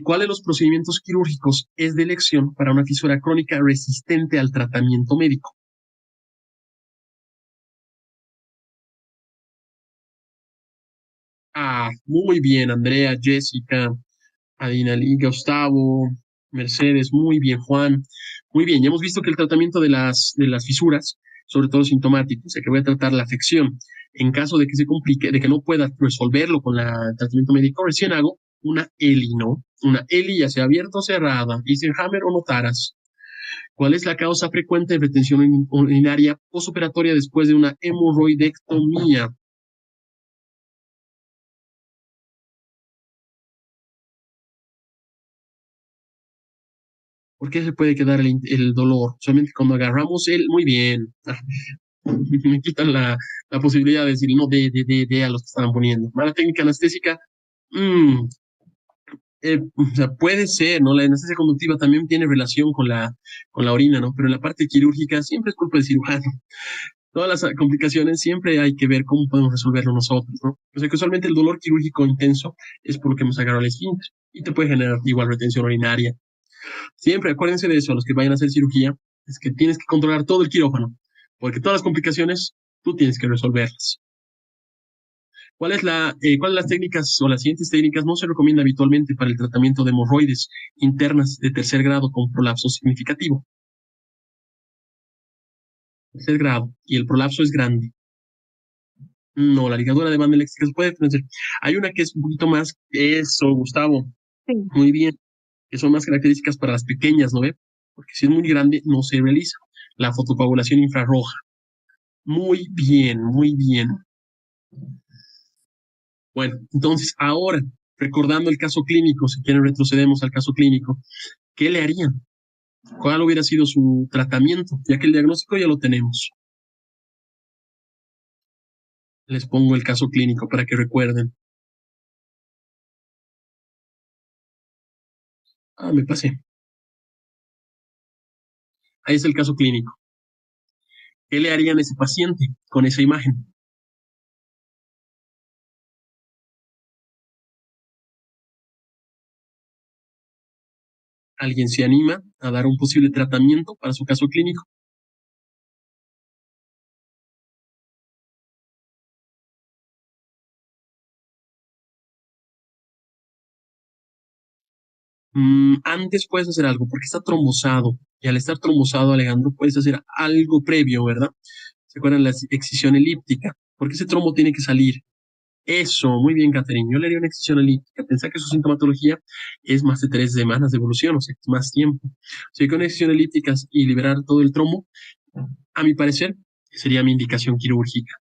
¿Cuál de los procedimientos quirúrgicos es de elección para una fisura crónica resistente al tratamiento médico? Ah, muy bien, Andrea, Jessica, Adinalí, Gustavo, Mercedes, muy bien, Juan. Muy bien, ya hemos visto que el tratamiento de las fisuras, sobre todo sintomático, o sea que voy a tratar la afección. En caso de que se complique, de que no pueda resolverlo con el tratamiento médico, recién hago una ELI, ¿no? Una ELI ya sea abierta o cerrada, Eisenhammer o Notaras. ¿Cuál es la causa frecuente de retención urinaria postoperatoria después de una hemorroidectomía? ¿Por qué se puede quedar el dolor? Solamente cuando agarramos el... Muy bien. Me quitan la posibilidad de decir no de a los que estaban poniendo. Mala técnica anestésica. mm, o sea, puede ser, ¿no? La anestesia conductiva también tiene relación con la orina, ¿no? Pero en la parte quirúrgica siempre es culpa del cirujano. Todas las complicaciones siempre hay que ver cómo podemos resolverlo nosotros, ¿no? O sea, que usualmente el dolor quirúrgico intenso es por lo que hemos agarrado el esfínter y te puede generar igual retención urinaria. Siempre acuérdense de eso, a los que vayan a hacer cirugía, es que tienes que controlar todo el quirófano, porque todas las complicaciones tú tienes que resolverlas. ¿Cuáles las técnicas o las siguientes técnicas no se recomienda habitualmente para el tratamiento de hemorroides internas de tercer grado con prolapso significativo? Tercer grado, y el prolapso es grande. No, la ligadura de banda eléctrica se puede diferenciar. Hay una que es un poquito más, eso, Gustavo,
Sí.
muy bien, que son más características para las pequeñas, ¿no ve? Porque si es muy grande, no se realiza. La fotocoagulación infrarroja. Muy bien, muy bien. Bueno, entonces ahora, recordando el caso clínico, si quieren retrocedemos al caso clínico, ¿qué le harían? ¿Cuál hubiera sido su tratamiento? Ya que el diagnóstico ya lo tenemos. Les pongo el caso clínico para que recuerden. Ah, me pasé. Ahí es el caso clínico. ¿Qué le harían a ese paciente con esa imagen? ¿Alguien se anima a dar un posible tratamiento para su caso clínico? Antes puedes hacer algo porque está trombosado y al estar trombosado, Alejandro, puedes hacer algo previo, ¿verdad? ¿Se acuerdan la excisión elíptica? Porque ese trombo tiene que salir. Eso, muy bien, Catherine. Yo le haría una excisión elíptica. Pensá que su sintomatología es más de 3 semanas de evolución, o sea, es más tiempo. O sea, que una excisión elíptica y liberar todo el trombo, a mi parecer, sería mi indicación quirúrgica.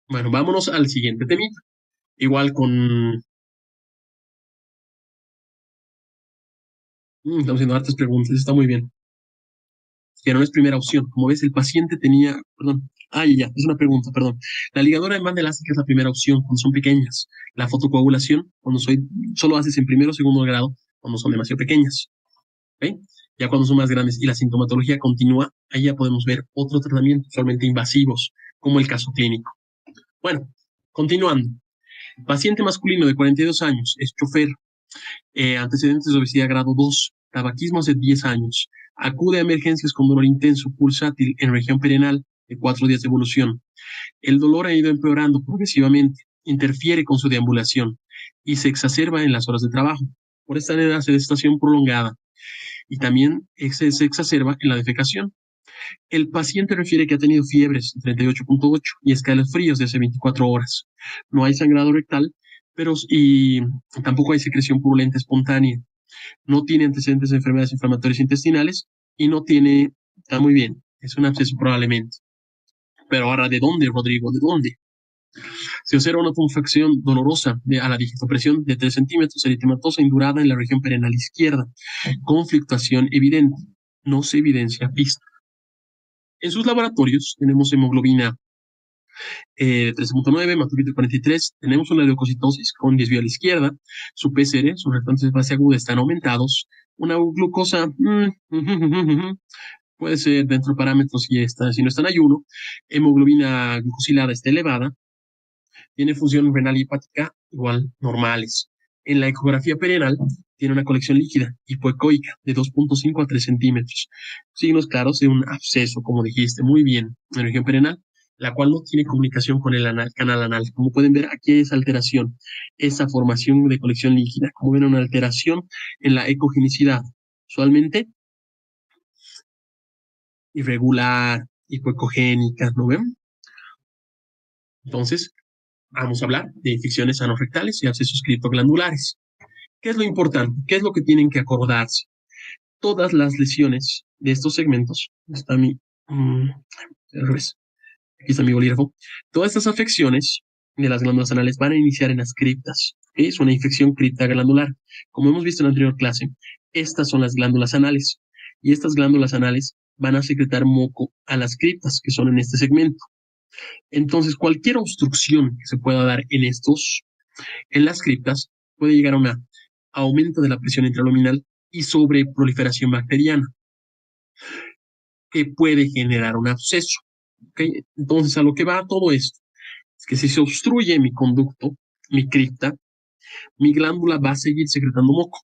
Bueno, vámonos al siguiente temita. Igual con... estamos haciendo hartas preguntas, está muy bien. Que no es primera opción. Como ves, el paciente tenía, perdón, ya, es una pregunta, perdón. La ligadura de banda elástica es la primera opción cuando son pequeñas. La fotocoagulación, solo haces en primero o segundo grado, cuando son demasiado pequeñas. ¿Ok? Ya cuando son más grandes y la sintomatología continúa, ahí ya podemos ver otro tratamiento, usualmente invasivos, como el caso clínico. Bueno, continuando. Paciente masculino de 42 años, es chofer, antecedentes de obesidad grado 2, tabaquismo hace 10 años. Acude a emergencias con dolor intenso pulsátil en región perineal de 4 días de evolución. El dolor ha ido empeorando progresivamente, interfiere con su deambulación y se exacerba en las horas de trabajo. Por esta sedestación prolongada y también se exacerba en la defecación. El paciente refiere que ha tenido fiebres 38.8 y escalofríos de hace 24 horas. No hay sangrado rectal, y tampoco hay secreción purulenta espontánea. No tiene antecedentes de enfermedades inflamatorias intestinales y no tiene, está muy bien, es un absceso probablemente. Pero ahora, ¿de dónde, Rodrigo? ¿De dónde? Se observa una punfección dolorosa a la digitopresión de 3 centímetros, eritematosa indurada en la región perineal izquierda, con fluctuación evidente. No se evidencia pista. En sus laboratorios tenemos hemoglobina 13.9, hematocrit 43, tenemos una leucocitosis con desvío a la izquierda, su PCR, sus restantes de fase aguda están aumentados, una glucosa puede ser dentro de parámetros si no está en ayuno, hemoglobina glucosilada está elevada, tiene función renal y hepática igual normales. En la ecografía perianal tiene una colección líquida hipoecoica de 2.5 a 3 centímetros. Signos claros de un absceso, como dijiste, muy bien, en la región perianal, la cual no tiene comunicación con el canal anal. Como pueden ver, aquí hay esa alteración, esa formación de colección líquida. Como ven, una alteración en la ecogenicidad. Usualmente irregular, hipoecogénica, ¿no ven? Entonces, vamos a hablar de infecciones anorrectales y abscesos criptoglandulares. ¿Qué es lo importante? ¿Qué es lo que tienen que acordarse? Todas las lesiones de estos segmentos, está al revés, aquí está mi bolígrafo, todas estas afecciones de las glándulas anales van a iniciar en las criptas. ¿Okay? Es una infección cripta glandular. Como hemos visto en la anterior clase, estas son las glándulas anales y estas glándulas anales van a secretar moco a las criptas que son en este segmento. Entonces, cualquier obstrucción que se pueda dar en las criptas, puede llegar a un aumento de la presión intraluminal y sobreproliferación bacteriana, que puede generar un absceso. ¿Okay? Entonces, a lo que va todo esto es que si se obstruye mi conducto, mi cripta, mi glándula va a seguir secretando moco.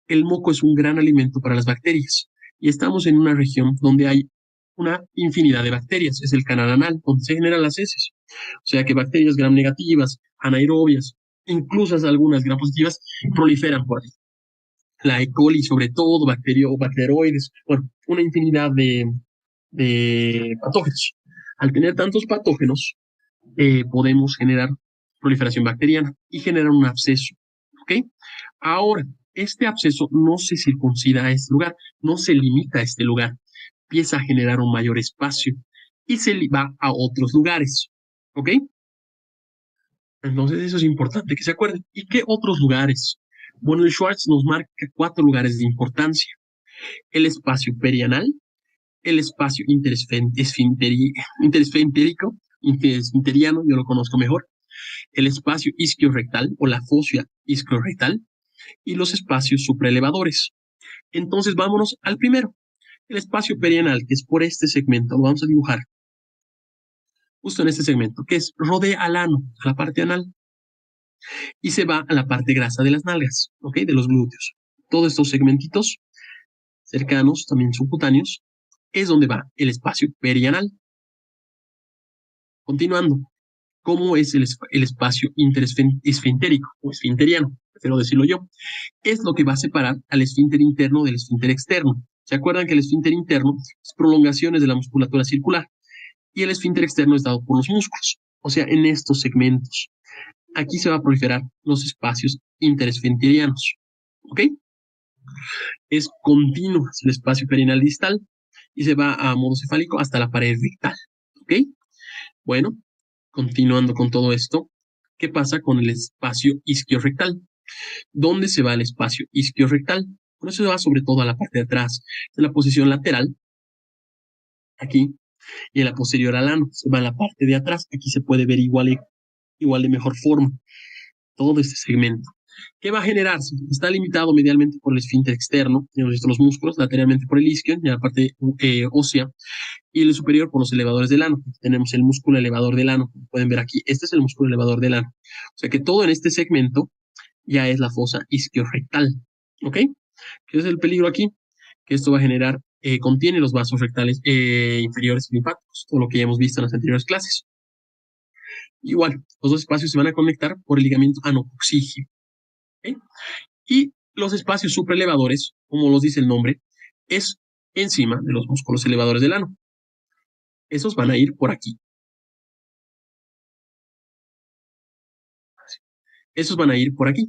El moco es un gran alimento para las bacterias y estamos en una región donde hay una infinidad de bacterias. Es el canal anal donde se generan las heces. O sea que bacterias gram negativas, anaerobias, incluso algunas gram positivas, proliferan por ahí. La E. coli, sobre todo, bacteroides, bueno, una infinidad de patógenos. Al tener tantos patógenos, podemos generar proliferación bacteriana y generar un absceso. ¿Ok? Ahora, este absceso no se circuncida a este lugar, no se limita a este lugar, empieza a generar un mayor espacio y se va a otros lugares. ¿Ok? Entonces eso es importante que se acuerden. ¿Y qué otros lugares? Bueno, el Schwartz nos marca 4 lugares de importancia. El espacio perianal, el espacio interesfinteriano, yo lo conozco mejor, el espacio isquiorrectal o la fosa isquiorrectal y los espacios supraelevadores. Entonces vámonos al primero, el espacio perianal, que es por este segmento, lo vamos a dibujar justo en este segmento, que es rodea al ano, a la parte anal, y se va a la parte grasa de las nalgas, ¿ok? De los glúteos. Todos estos segmentitos cercanos, también subcutáneos, es donde va el espacio perianal. Continuando, ¿cómo es el espacio interesfintérico o esfinteriano? Prefiero decirlo yo. Es lo que va a separar al esfínter interno del esfínter externo. ¿Se acuerdan que el esfínter interno es prolongaciones de la musculatura circular y el esfínter externo es dado por los músculos? O sea, en estos segmentos. Aquí se va a proliferar los espacios interesfinterianos. ¿Ok? Es continuo el espacio perineal distal y se va a modo cefálico hasta la pared rectal. ¿Ok? Bueno, continuando con todo esto, ¿qué pasa con el espacio isquiorrectal? ¿Dónde se va el espacio isquiorrectal? Bueno, eso se va sobre todo a la parte de atrás, en la posición lateral, aquí, y en la posterior al ano, se va a la parte de atrás, aquí se puede ver igual de mejor forma todo este segmento. ¿Qué va a generarse? Está limitado medialmente por el esfínter externo, los músculos, lateralmente por el isquio, en la parte ósea, y el superior por los elevadores del ano. Tenemos el músculo elevador del ano, como pueden ver aquí. Este es el músculo elevador del ano. O sea que todo en este segmento ya es la fosa isquiorrectal. ¿Ok? ¿Qué es el peligro aquí? Que esto va a generar, contiene los vasos rectales inferiores linfáticos, todo lo que ya hemos visto en las anteriores clases. Igual, los dos espacios se van a conectar por el ligamento anocoxígeo. ¿Okay? Y los espacios supraelevadores, como los dice el nombre, es encima de los músculos elevadores del ano. Esos van a ir por aquí. Esos van a ir por aquí,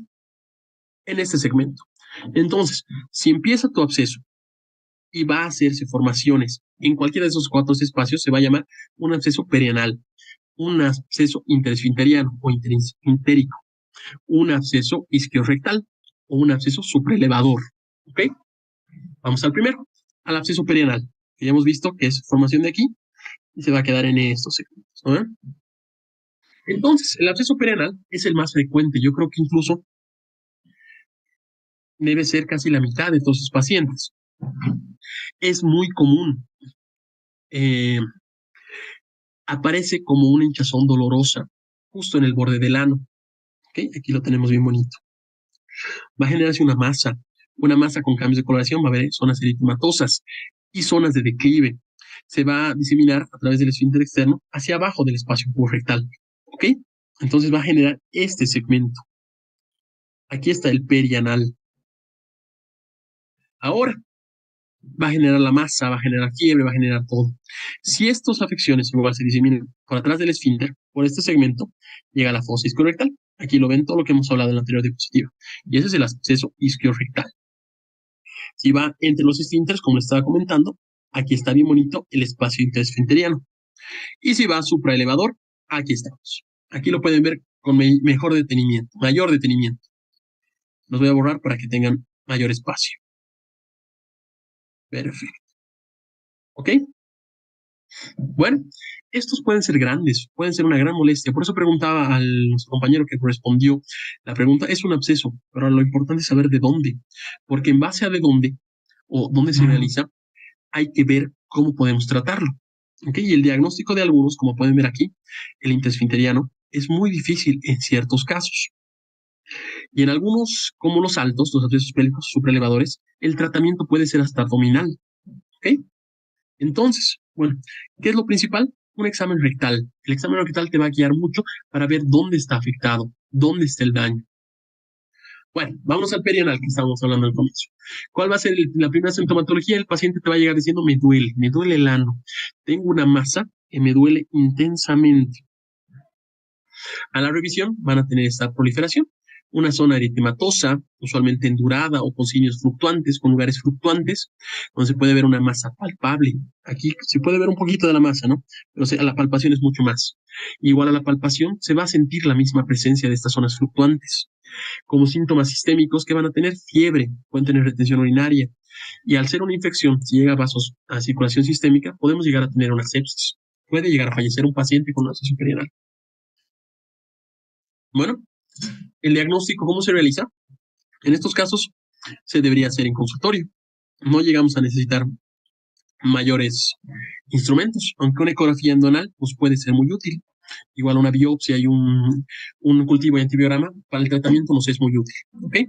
en este segmento. Entonces, si empieza tu absceso y va a hacerse formaciones en cualquiera de esos 4 espacios, se va a llamar un absceso perianal, un absceso interesfinteriano o interesfintérico, un absceso isquiorrectal o un absceso supraelevador. ¿Ok? Vamos al primero, al absceso perianal, que ya hemos visto que es formación de aquí y se va a quedar en estos segmentos. ¿No? Entonces, el absceso perianal es el más frecuente. Yo creo que incluso debe ser casi la mitad de todos sus pacientes. Es muy común. Aparece como una hinchazón dolorosa justo en el borde del ano. ¿Ok? Aquí lo tenemos bien bonito. Va a generarse una masa con cambios de coloración, va a haber zonas eritematosas y zonas de declive. Se va a diseminar a través del esfínter externo hacia abajo del espacio rectal. ¿Ok? Entonces va a generar este segmento. Aquí está el perianal. Ahora va a generar la masa, va a generar fiebre, va a generar todo. Si estas afecciones igual se diseminan por atrás del esfínter, por este segmento, llega la fosa isquiorrectal. Aquí lo ven todo lo que hemos hablado en la anterior diapositiva. Y ese es el acceso isquiorrectal. Si va entre los esfínteres, como les estaba comentando, aquí está bien bonito el espacio interesfinteriano. Y si va supraelevador, aquí estamos. Aquí lo pueden ver con mejor detenimiento, mayor detenimiento. Los voy a borrar para que tengan mayor espacio. Perfecto. ¿Ok? Bueno, estos pueden ser grandes, pueden ser una gran molestia. Por eso preguntaba al nuestro compañero que respondió la pregunta, es un absceso, pero lo importante es saber de dónde, porque en base a de dónde o dónde se realiza, hay que ver cómo podemos tratarlo. ¿Okay? Y el diagnóstico de algunos, como pueden ver aquí, el interesfinteriano, es muy difícil en ciertos casos. Y en algunos, como los altos, los abscesos pélvicos supraelevadores, el tratamiento puede ser hasta abdominal. ¿Ok? Entonces, bueno, ¿qué es lo principal? Un examen rectal. El examen rectal te va a guiar mucho para ver dónde está afectado, dónde está el daño. Bueno, vamos al perianal que estábamos hablando al comienzo. ¿Cuál va a ser la primera sintomatología? El paciente te va a llegar diciendo, me duele el ano. Tengo una masa que me duele intensamente. A la revisión van a tener esta proliferación. Una zona eritematosa, usualmente endurada o con signos fluctuantes, con lugares fluctuantes, donde se puede ver una masa palpable. Aquí se puede ver un poquito de la masa, ¿no? Pero la palpación es mucho más. Igual a la palpación se va a sentir la misma presencia de estas zonas fluctuantes. Como síntomas sistémicos que van a tener fiebre, pueden tener retención urinaria. Y al ser una infección, si llega a vasos a circulación sistémica, podemos llegar a tener una sepsis. Puede llegar a fallecer un paciente con una sepsis perianal. Bueno, el diagnóstico, ¿cómo se realiza? En estos casos se debería hacer en consultorio. No llegamos a necesitar mayores instrumentos, aunque una ecografía endonal pues puede ser muy útil. Igual una biopsia y un cultivo de antibiograma para el tratamiento nos es muy útil. ¿Okay?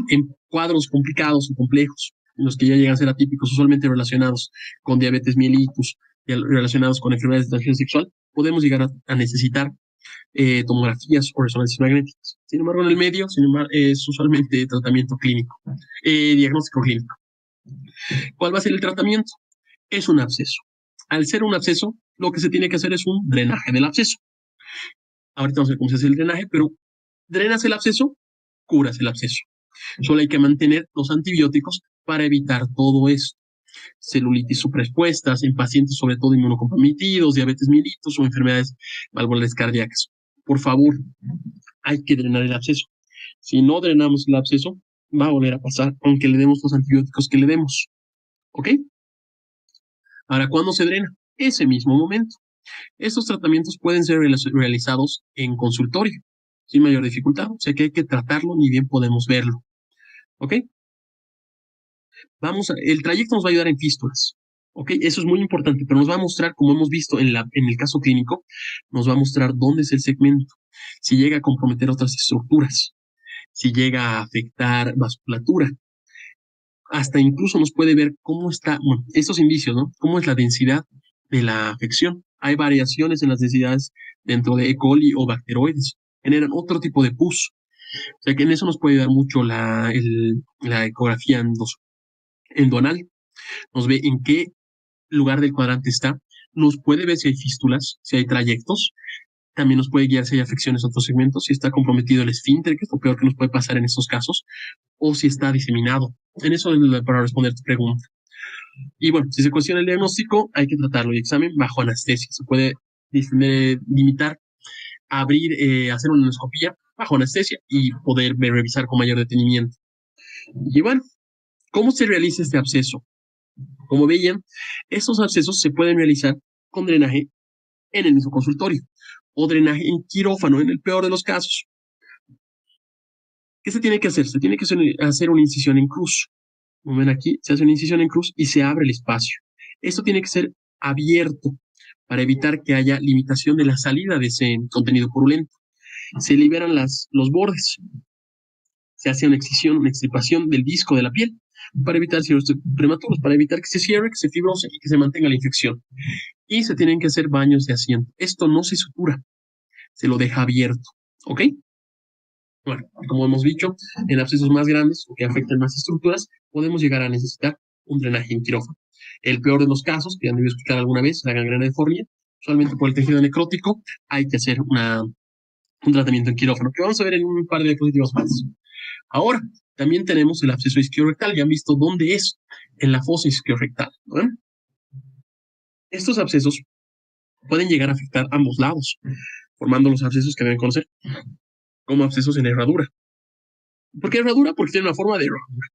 En cuadros complicados o complejos, en los que ya llegan a ser atípicos, usualmente relacionados con diabetes mellitus y relacionados con enfermedades de transmisión sexual, podemos llegar a necesitar tomografías o resonancias magnéticas. Sin embargo, en el medio, es usualmente tratamiento clínico, diagnóstico clínico. ¿Cuál va a ser el tratamiento? Es un absceso. Al ser un absceso, lo que se tiene que hacer es un drenaje del absceso. Ahorita vamos a ver cómo se hace el drenaje, pero drenas el absceso, curas el absceso. Solo hay que mantener los antibióticos para evitar todo esto. Celulitis supraexpuestas en pacientes sobre todo inmunocomprometidos, diabetes mellitus o enfermedades valvulares cardíacas. Por favor, hay que drenar el absceso. Si no drenamos el absceso, va a volver a pasar, aunque le demos los antibióticos que le demos. ¿Ok? Ahora, ¿cuándo se drena? Ese mismo momento. Estos tratamientos pueden ser realizados en consultorio, sin mayor dificultad. O sea que hay que tratarlo, ni bien podemos verlo. ¿Ok? El trayecto nos va a ayudar en fístulas. ¿Ok? Eso es muy importante, pero nos va a mostrar, como hemos visto en el caso clínico, nos va a mostrar dónde es el segmento, si llega a comprometer otras estructuras, si llega a afectar vasculatura. Hasta incluso nos puede ver cómo está, bueno, estos indicios, ¿no? Cómo es la densidad de la afección. Hay variaciones en las densidades dentro de E. coli o bacteroides. Generan otro tipo de pus. O sea que en eso nos puede dar mucho la ecografía endonal. Nos ve en qué lugar del cuadrante está. Nos puede ver si hay fístulas, si hay trayectos. También nos puede guiar si hay afecciones a otros segmentos, si está comprometido el esfínter, que es lo peor que nos puede pasar en estos casos, o si está diseminado. En eso es para responder tu pregunta. Y bueno, si se cuestiona el diagnóstico, hay que tratarlo. Y examen bajo anestesia. Se puede limitar a abrir, hacer una endoscopía bajo anestesia y poder revisar con mayor detenimiento. Y bueno, ¿cómo se realiza este absceso? Como veían, estos abscesos se pueden realizar con drenaje en el mismo consultorio o drenaje en quirófano en el peor de los casos. ¿Qué se tiene que hacer? Se tiene que hacer una incisión en cruz. Como ven aquí, se hace una incisión en cruz y se abre el espacio. Esto tiene que ser abierto para evitar que haya limitación de la salida de ese contenido purulento. Se liberan los bordes. Se hace una excisión, una extirpación del disco de la piel para evitar cierres prematuros, para evitar que se cierre, que se fibrose y que se mantenga la infección. Y se tienen que hacer baños de asiento. Esto no se sutura, se lo deja abierto. ¿Ok? Bueno, como hemos dicho, en abscesos más grandes o que afecten más estructuras, podemos llegar a necesitar un drenaje en quirófano. El peor de los casos, que han debido escuchar alguna vez, la gangrena de Fournier, usualmente por el tejido necrótico, hay que hacer un tratamiento en quirófano, que vamos a ver en un par de diapositivas más. Ahora, también tenemos el absceso isquiorectal. Ya han visto dónde es, en la fosa isquiorrectal. ¿No? Estos abscesos pueden llegar a afectar ambos lados, formando los abscesos que deben conocer como abscesos en herradura. ¿Por qué herradura? Porque tiene una forma de herradura.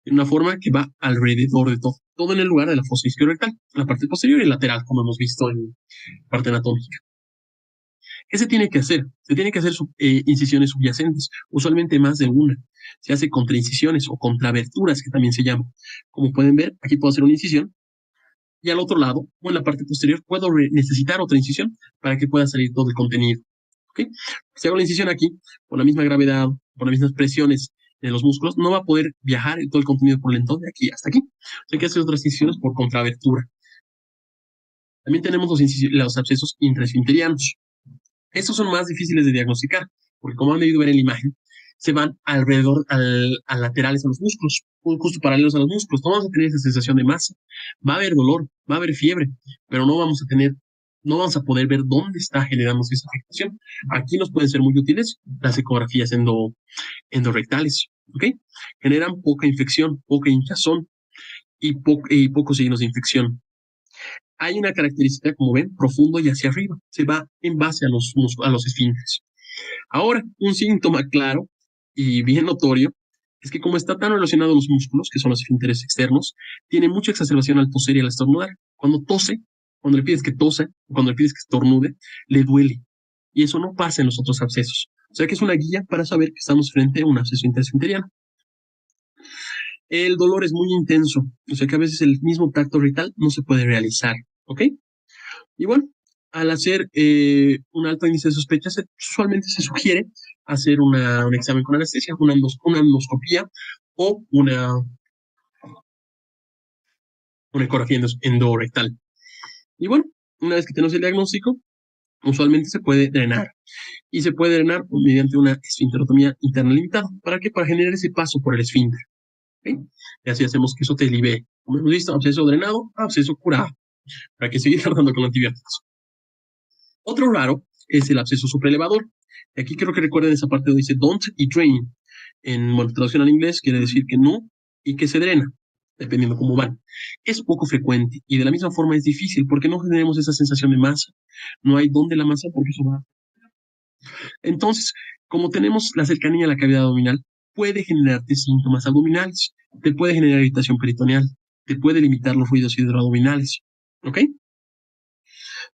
Tiene una forma que va alrededor de todo. Todo en el lugar de la fosa isquiorectal, la parte posterior y lateral, como hemos visto en la parte anatómica. ¿Qué se tiene que hacer? Se tiene que hacer incisiones subyacentes, usualmente más de una. Se hace contraincisiones o contraaberturas, que también se llama. Como pueden ver, aquí puedo hacer una incisión y al otro lado, o en la parte posterior, puedo necesitar otra incisión para que pueda salir todo el contenido. ¿Okay? Si hago la incisión aquí, por la misma gravedad, por las mismas presiones de los músculos, no va a poder viajar todo el contenido por el lentón de aquí hasta aquí. Hay que hacer otras incisiones por contraabertura. También tenemos los abscesos intraesfinterianos. Estos son más difíciles de diagnosticar, porque como han debido ver en la imagen, se van alrededor, a laterales a los músculos, justo paralelos a los músculos. No vamos a tener esa sensación de masa. Va a haber dolor, va a haber fiebre, pero no vamos a poder ver dónde está generándose esa afectación. Aquí nos pueden ser muy útiles las ecografías endorrectales, ¿ok? Generan poca infección, poca hinchazón y pocos signos de infección. Hay una característica, como ven, profundo y hacia arriba. Se va en base a los esfínteres. Ahora, un síntoma claro y bien notorio es que como está tan relacionado a los músculos, que son los esfínteres externos, tiene mucha exacerbación al toser y al estornudar. Cuando tose, cuando le pides que tose, cuando le pides que estornude, le duele. Y eso no pasa en los otros abscesos. O sea que es una guía para saber que estamos frente a un absceso interesfinteriano. El dolor es muy intenso, o sea que a veces el mismo tacto rectal no se puede realizar, ¿ok? Y bueno, al hacer un alto índice de sospecha, usualmente se sugiere hacer un examen con anestesia, una endoscopía o una ecografía endorectal. Y bueno, una vez que tenemos el diagnóstico, usualmente se puede drenar. Y se puede drenar mediante una esfinterotomía interna limitada. ¿Para qué? Para generar ese paso por el esfínter. ¿Okay? Y así hacemos que eso te libere. Como hemos visto, absceso drenado, absceso curado. Para que seguir tratando con antibióticos. Otro raro es el absceso supraelevador. Y aquí quiero que recuerden esa parte donde dice don't y drain. En traducción al inglés quiere decir que no y que se drena, dependiendo cómo van. Es poco frecuente y de la misma forma es difícil porque no tenemos esa sensación de masa. No hay dónde la masa porque eso va. Entonces, como tenemos la cercanía a la cavidad abdominal, puede generarte síntomas abdominales, te puede generar irritación peritoneal, te puede limitar los ruidos hidroabdominales. ¿Ok?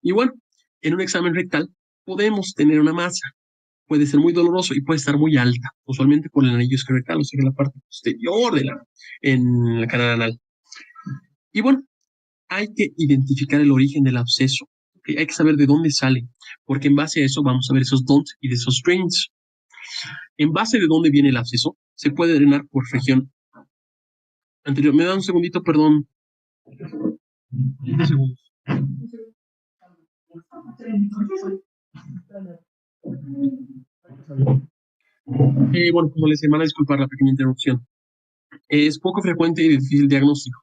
Y bueno, en un examen rectal podemos tener una masa. Puede ser muy doloroso y puede estar muy alta, usualmente por el anillo isquiorectal, o sea, en la parte posterior en la canal anal. Y bueno, hay que identificar el origen del absceso. ¿Okay? Hay que saber de dónde sale, porque en base a eso vamos a ver esos don'ts y de esos drains. En base de dónde viene el absceso, se puede drenar por región anterior. Me da un segundito, perdón. 20 segundos. Bueno, como les van a disculpar la pequeña interrupción. Es poco frecuente y difícil diagnóstico.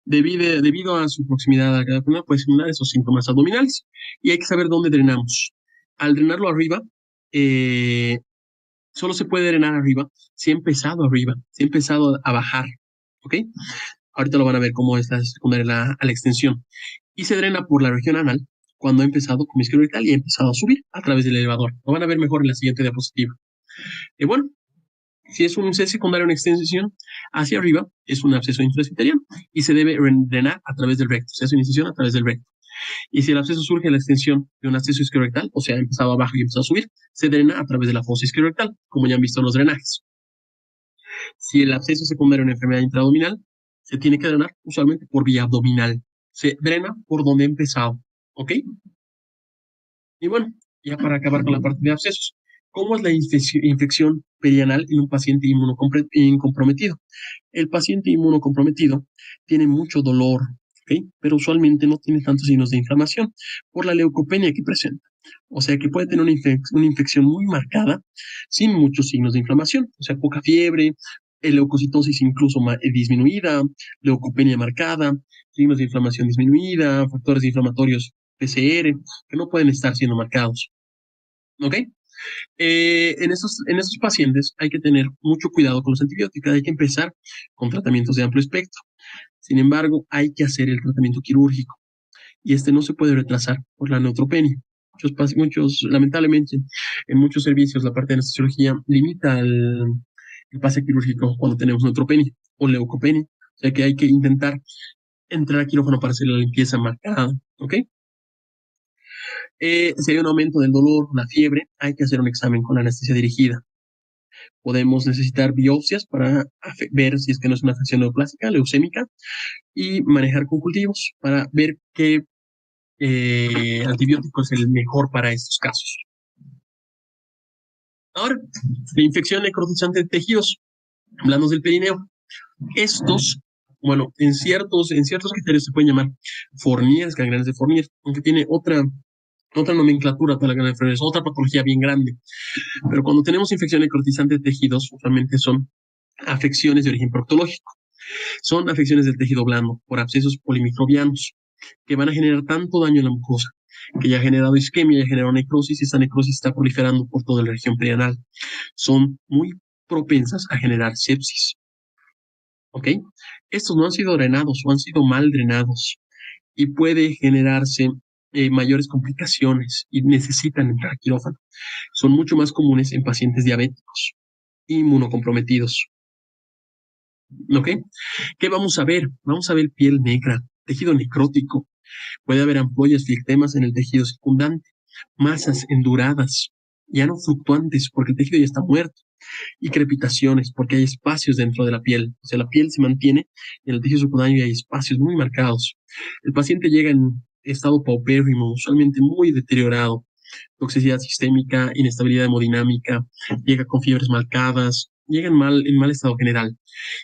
Debido a su proximidad a cada columna, puede simular esos síntomas abdominales. Y hay que saber dónde drenamos. Al drenarlo arriba, solo se puede drenar arriba si ha empezado arriba, si ha empezado a bajar. ¿Ok? Ahorita lo van a ver cómo es la secundaria a la extensión. Y se drena por la región anal cuando ha empezado con isquiorectal y ha empezado a subir a través del elevador. Lo van a ver mejor en la siguiente diapositiva. Bueno, si es un C secundario en extensión hacia arriba, es un absceso intraesfinteriano y se debe drenar a través del recto. Se hace una incisión a través del recto. Y si el absceso surge en la extensión de un absceso isquiorectal, o sea, ha empezado abajo y ha empezado a subir, se drena a través de la fosa isquiorectal, como ya han visto los drenajes. Si el absceso secundario en una enfermedad intraabdominal, se tiene que drenar usualmente por vía abdominal. Se drena por donde ha empezado. ¿Ok? Y bueno, ya para acabar con la parte de abscesos, ¿Cómo es la infección perianal en un paciente inmunocomprometido? El paciente inmunocomprometido tiene mucho dolor, ¿ok? Pero usualmente no tiene tantos signos de inflamación por la leucopenia que presenta. O sea que puede tener una infección muy marcada sin muchos signos de inflamación. O sea, poca fiebre, leucocitosis incluso disminuida, leucopenia marcada, signos de inflamación disminuida, factores inflamatorios PCR que no pueden estar siendo marcados. ¿Ok? En estos pacientes hay que tener mucho cuidado con los antibióticos, hay que empezar con tratamientos de amplio espectro. Sin embargo, hay que hacer el tratamiento quirúrgico y este no se puede retrasar por la neutropenia. Lamentablemente, en muchos servicios la parte de anestesiología limita el pase quirúrgico cuando tenemos neutropenia o leucopenia. O sea que hay que intentar entrar a quirófano para hacer la limpieza marcada, ¿ok? Si hay un aumento del dolor, la fiebre, hay que hacer un examen con anestesia dirigida. Podemos necesitar biopsias para ver si es que no es una afección neoplástica, leucémica, y manejar con cultivos para ver qué antibiótico es el mejor para estos casos. Ahora, la infección necrotizante de tejidos, hablamos del perineo. Estos, bueno, en ciertos criterios se pueden llamar Fourniers, gangrenas de Fournier, aunque tiene otra nomenclatura para la gangrena de Fournier, es otra patología bien grande. Pero cuando tenemos infección necrotizante de tejidos, usualmente son afecciones de origen proctológico. Son afecciones del tejido blando por abscesos polimicrobianos que van a generar tanto daño en la mucosa que ya ha generado isquemia, ya ha generado necrosis y esta necrosis está proliferando por toda la región perianal. Son muy propensas a generar sepsis. ¿Ok? Estos no han sido drenados o han sido mal drenados y puede generarse mayores complicaciones y necesitan entrar a quirófano. Son mucho más comunes en pacientes diabéticos, inmunocomprometidos. ¿Ok? ¿Qué vamos a ver? Vamos a ver piel negra, tejido necrótico. Puede haber ampollas, flectemas en el tejido circundante, masas enduradas, ya no fluctuantes porque el tejido ya está muerto, y crepitaciones porque hay espacios dentro de la piel. O sea, la piel se mantiene y en el tejido secundario hay espacios muy marcados. El paciente llega en estado paupérrimo, usualmente muy deteriorado, toxicidad sistémica, inestabilidad hemodinámica, llega con fiebres marcadas, llega en mal estado general.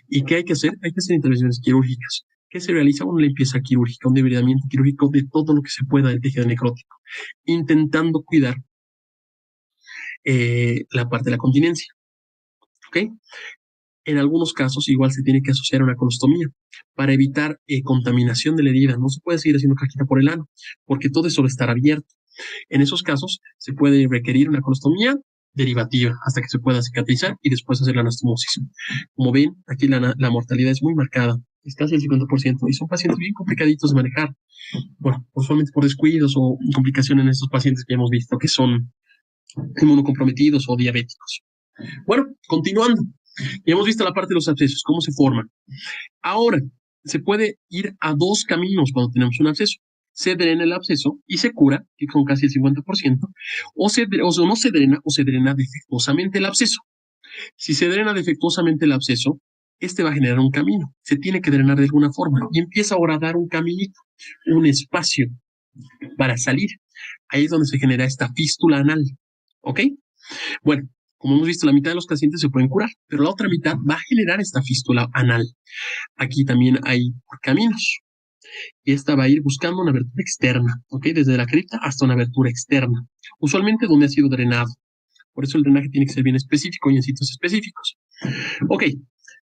¿Y qué hay que hacer? Hay que hacer intervenciones quirúrgicas. ¿Qué se realiza? Una limpieza quirúrgica, un debridamiento quirúrgico de todo lo que se pueda del tejido necrótico, intentando cuidar la parte de la continencia. ¿Ok? En algunos casos igual se tiene que asociar a una colostomía para evitar contaminación de la herida. No se puede seguir haciendo caquita por el ano porque todo eso va a estar abierto. En esos casos se puede requerir una colostomía derivativa hasta que se pueda cicatrizar y después hacer la anastomosis. Como ven, aquí la mortalidad es muy marcada, es casi el 50% y son pacientes bien complicaditos de manejar. Bueno, usualmente por descuidos o complicaciones en estos pacientes que hemos visto que son inmunocomprometidos o diabéticos. Bueno, continuando. Ya hemos visto la parte de los abscesos, cómo se forman. Ahora, se puede ir a dos caminos cuando tenemos un absceso. Se drena el absceso y se cura, que son casi el 50%, o no se drena o se drena defectuosamente el absceso. Si se drena defectuosamente el absceso, este va a generar un camino. Se tiene que drenar de alguna forma y empieza ahora a dar un caminito, un espacio para salir. Ahí es donde se genera esta fístula anal. ¿Ok? Bueno, como hemos visto, la mitad de los pacientes se pueden curar, pero la otra mitad va a generar esta fístula anal. Aquí también hay caminos. Y esta va a ir buscando una abertura externa, ¿ok? Desde la cripta hasta una abertura externa, usualmente donde ha sido drenado. Por eso el drenaje tiene que ser bien específico y en sitios específicos. Ok,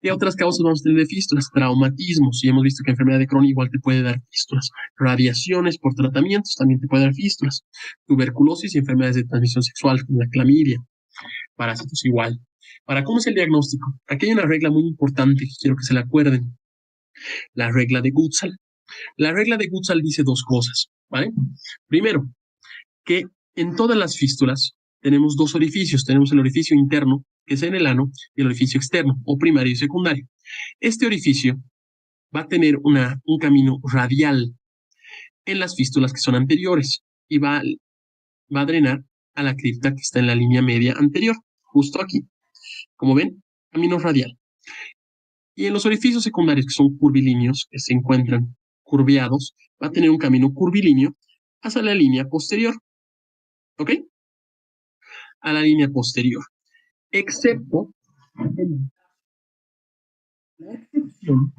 ¿qué otras causas vamos a tener de fístulas? Traumatismos, y hemos visto que enfermedad de Crohn igual te puede dar fístulas. Radiaciones por tratamientos también te puede dar fístulas. Tuberculosis y enfermedades de transmisión sexual, como la clamidia. Parásitos igual. Para cómo es el diagnóstico, aquí hay una regla muy importante que quiero que se la acuerden. La regla de Gutzal. La regla de Gutzal dice dos cosas, ¿vale? Primero, que en todas las fístulas tenemos dos orificios. Tenemos el orificio interno, que es en el ano, y el orificio externo, o primario y secundario. Este orificio va a tener un camino radial en las fístulas que son anteriores y va a drenar a la cripta que está en la línea media anterior, justo aquí. Como ven, camino radial. Y en los orificios secundarios, que son curvilíneos, que se encuentran curveados, va a tener un camino curvilíneo hacia la línea posterior. ¿Ok? a la línea posterior, excepto la excepción.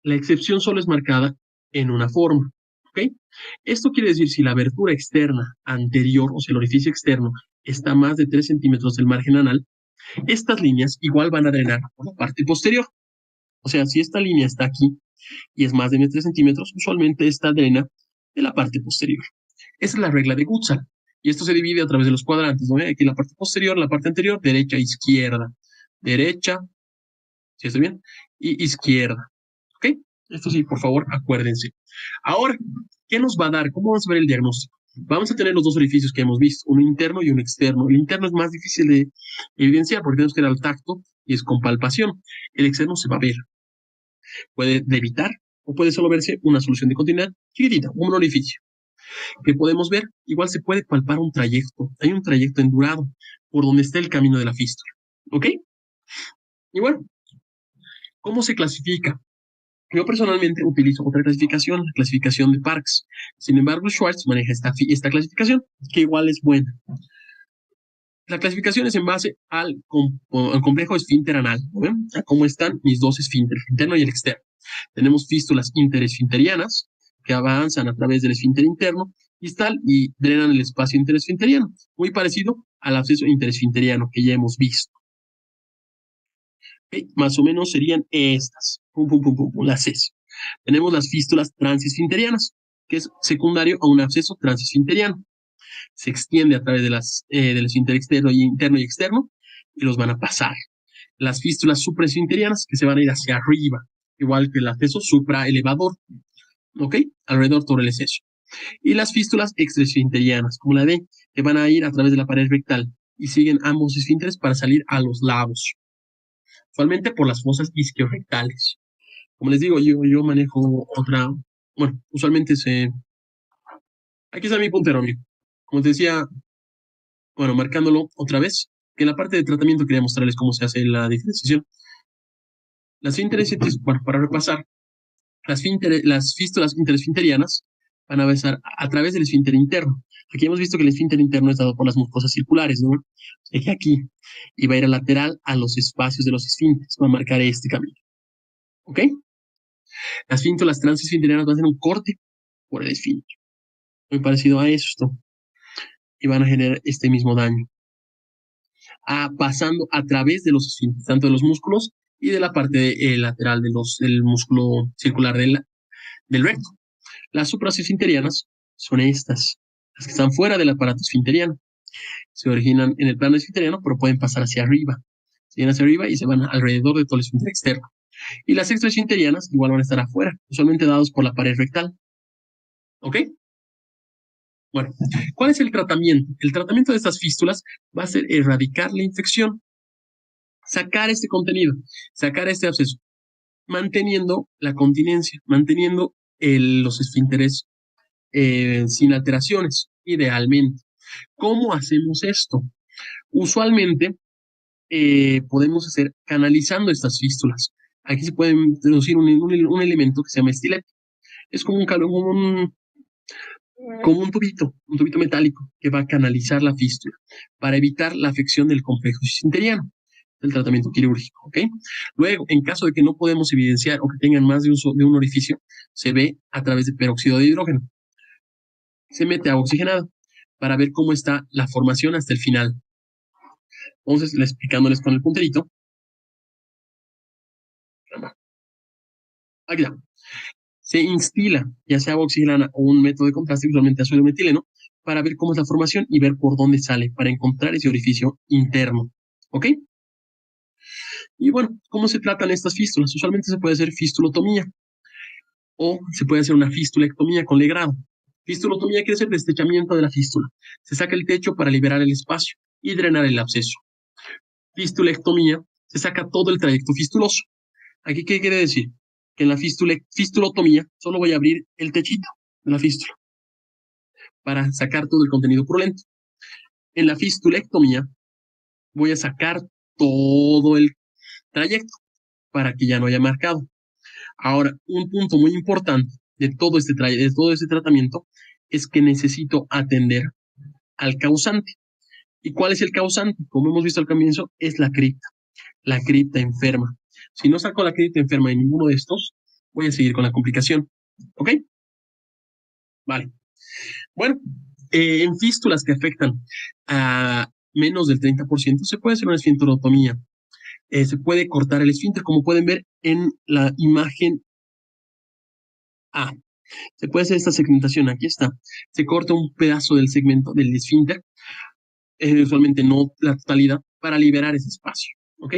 La excepción solo es marcada en una forma, ¿ok? Esto quiere decir si la abertura externa anterior, o sea, el orificio externo, está a más de 3 centímetros del margen anal, estas líneas igual van a drenar por la parte posterior. O sea, si esta línea está aquí y es más de 3 centímetros, usualmente esta drena de la parte posterior. Esa es la regla de Gutzal. Y esto se divide a través de los cuadrantes, ¿no? Aquí la parte posterior, la parte anterior, derecha, izquierda. Derecha, ¿sí estoy bien? Y izquierda. ¿Ok? Esto sí, por favor, acuérdense. Ahora, ¿qué nos va a dar? ¿Cómo vamos a ver el diagnóstico? Vamos a tener los dos orificios que hemos visto, uno interno y uno externo. El interno es más difícil de evidenciar porque tenemos que ir al tacto y es con palpación. El externo se va a ver. Puede evitar o puede solo verse una solución de continuidad chiquitita, un orificio. Que podemos ver, igual se puede palpar un trayecto. Hay un trayecto endurado por donde está el camino de la fístula. ¿Ok? Y bueno, ¿cómo se clasifica? Yo personalmente utilizo otra clasificación, la clasificación de Parks. Sin embargo, Schwartz maneja esta clasificación, que igual es buena. La clasificación es en base al complejo esfínter anal, ¿no? A cómo están mis dos esfínteres, el interno y el externo. Tenemos fístulas interesfinterianas, que avanzan a través del esfínter interno y drenan el espacio interesfinteriano, muy parecido al absceso interesfinteriano que ya hemos visto. ¿Okay? Más o menos serían estas, las Cs. Tenemos las fístulas transesfinterianas, que es secundario a un absceso transesfinteriano. Se extiende a través del esfínter externo y externo y los van a pasar. Las fístulas supraesfinterianas, que se van a ir hacia arriba, igual que el absceso supraelevador, ¿ok? Alrededor todo el exceso. Y las fístulas extraesfinterianas, como la D, que van a ir a través de la pared rectal y siguen ambos esfínteres para salir a los lados, usualmente por las fosas isquiorrectales. Como les digo, yo manejo otra, bueno, usualmente aquí está mi puntero, amigo. Como te decía, bueno, marcándolo otra vez, que en la parte de tratamiento quería mostrarles cómo se hace la diferenciación. Las fínteres, bueno, para repasar, las fístulas interesfinterianas van a besar a través del esfínter interno. Aquí hemos visto que el esfínter interno es dado por las mucosas circulares, ¿no? Aquí. Y va a ir a lateral a los espacios de los esfínteres. Va a marcar este camino. ¿Ok? Las fístulas transesfinterianas van a hacer un corte por el esfínter. Muy parecido a esto. Y van a generar este mismo daño. Pasando a través de los esfínteres, tanto de los músculos y de la parte lateral del músculo circular del recto. Las supraesfinterianas son estas, las que están fuera del aparato esfinteriano. Se originan en el plano esfinteriano, pero pueden pasar hacia arriba. Se vienen hacia arriba y se van alrededor de todo el esfínter externo. Y las extraesfinterianas igual van a estar afuera, usualmente dados por la pared rectal. ¿Ok? Bueno, ¿cuál es el tratamiento? El tratamiento de estas fístulas va a ser erradicar la infección, sacar este contenido, sacar este absceso, manteniendo la continencia, manteniendo los esfínteres sin alteraciones, idealmente. ¿Cómo hacemos esto? Usualmente podemos hacer canalizando estas fístulas. Aquí se puede introducir un elemento que se llama estilet. Es como un tubito metálico que va a canalizar la fístula para evitar la afección del complejo esfinteriano, el tratamiento quirúrgico, ¿ok? Luego, en caso de que no podemos evidenciar o que tengan más de un orificio, se ve a través de peróxido de hidrógeno. Se mete agua oxigenada para ver cómo está la formación hasta el final. Entonces, explicándoles con el punterito. Aquí está. Se instila, ya sea agua oxigenada o un método de contraste, usualmente ácido metileno, para ver cómo es la formación y ver por dónde sale, para encontrar ese orificio interno. ¿Ok? Y bueno, ¿cómo se tratan estas fístulas? Usualmente se puede hacer fistulotomía o se puede hacer una fistulectomía con legrado. Fistulotomía quiere decir destrechamiento de la fístula. Se saca el techo para liberar el espacio y drenar el absceso. Fistulectomía se saca todo el trayecto fistuloso. ¿Aquí qué quiere decir? Que en la fistulotomía solo voy a abrir el techito de la fístula para sacar todo el contenido purulento. En la fistulectomía voy a sacar todo el trayecto para que ya no haya marcado. Ahora, un punto muy importante de todo este tratamiento es que necesito atender al causante. ¿Y cuál es el causante? Como hemos visto al comienzo, es la cripta enferma. Si no saco la cripta enferma en ninguno de estos, voy a seguir con la complicación. ¿Ok? Vale. Bueno, en fístulas que afectan a menos del 30%, se puede hacer una esfinterotomía. Se puede cortar el esfínter, como pueden ver en la imagen A. Se puede hacer esta segmentación, aquí está. Se corta un pedazo del segmento del esfínter, usualmente no la totalidad, para liberar ese espacio. ¿Ok?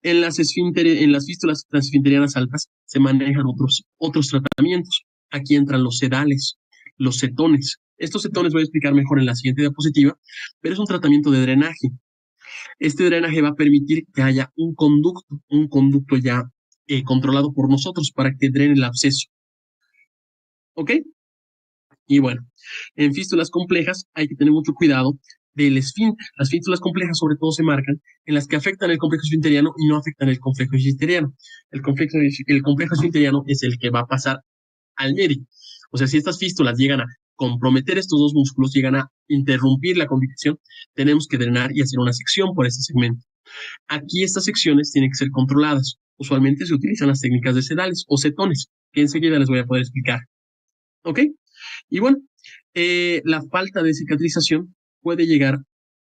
En las fístulas transesfinterianas altas se manejan otros tratamientos. Aquí entran los sedales, los cetones. Estos cetones voy a explicar mejor en la siguiente diapositiva, pero es un tratamiento de drenaje. Este drenaje va a permitir que haya un conducto ya controlado por nosotros para que drene el absceso. ¿Ok? Y bueno, en fístulas complejas hay que tener mucho cuidado del esfínter. Las fístulas complejas sobre todo se marcan en las que afectan el complejo esfinteriano y no afectan el complejo esfinteriano. El complejo esfinteriano es el que va a pasar al medio. O sea, si estas fístulas llegan a comprometer estos dos músculos, llegan a interrumpir la contracción, tenemos que drenar y hacer una sección por este segmento. Aquí estas secciones tienen que ser controladas. Usualmente se utilizan las técnicas de sedales o cetones, que enseguida les voy a poder explicar. ¿Ok? Y bueno, la falta de cicatrización puede llegar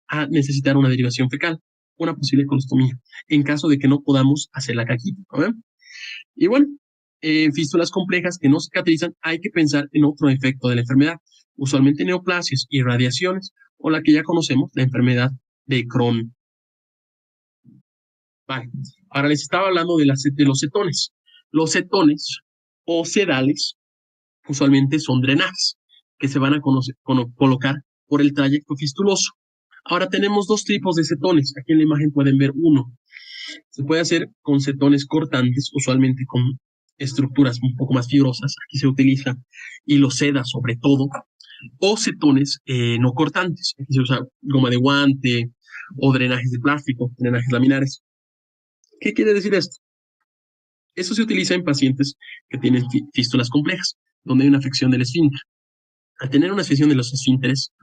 a necesitar una derivación fecal, una posible colostomía, en caso de que no podamos hacer la caquita. ¿No? Y bueno, en fístulas complejas que no cicatrizan, hay que pensar en otro efecto de la enfermedad, usualmente neoplasias, irradiaciones, o la que ya conocemos, la enfermedad de Crohn. Vale, ahora les estaba hablando de los cetones. Los cetones o sedales usualmente son drenajes que se van a colocar por el trayecto fistuloso. Ahora tenemos dos tipos de cetones. Aquí en la imagen pueden ver uno. Se puede hacer con cetones cortantes, usualmente con estructuras un poco más fibrosas. Aquí se utiliza hilo seda sobre todo, o cetones no cortantes. Aquí se usa goma de guante o drenajes de plástico, drenajes laminares. ¿Qué quiere decir esto? Eso se utiliza en pacientes que tienen fístulas complejas, donde hay una afección del esfínter. Al tener una afección de los esfínteres,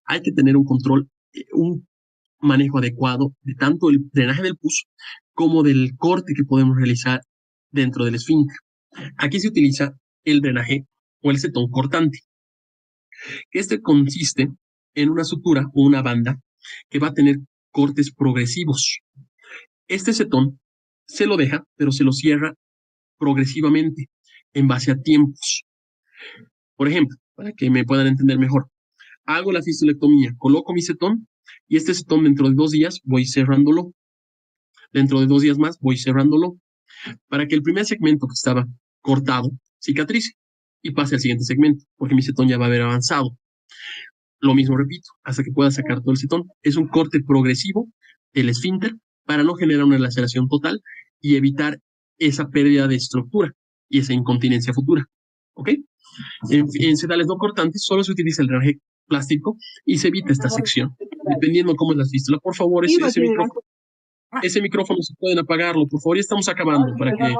hay que tener un control, un manejo adecuado de tanto el drenaje del pus como del corte que podemos realizar dentro del esfínter. Aquí se utiliza el drenaje o el cetón cortante. Este consiste en una sutura o una banda que va a tener cortes progresivos. Este cetón se lo deja, pero se lo cierra progresivamente en base a tiempos. Por ejemplo, para que me puedan entender mejor, hago la fistulectomía, coloco mi cetón y este cetón dentro de 2 días voy cerrándolo. Dentro de 2 días más voy cerrándolo para que el primer segmento que estaba cortado cicatrice y pase al siguiente segmento, porque mi cetón ya va a haber avanzado. Lo mismo repito, hasta que pueda sacar todo el cetón. Es un corte progresivo del esfínter para no generar una laceración total y evitar esa pérdida de estructura y esa incontinencia futura. ¿Ok? En sedales no cortantes solo se utiliza el drenaje plástico y se evita esta sección. Dependiendo cómo es la fístula, por favor, ese micrófono si pueden apagarlo, por favor, ya estamos acabando para que,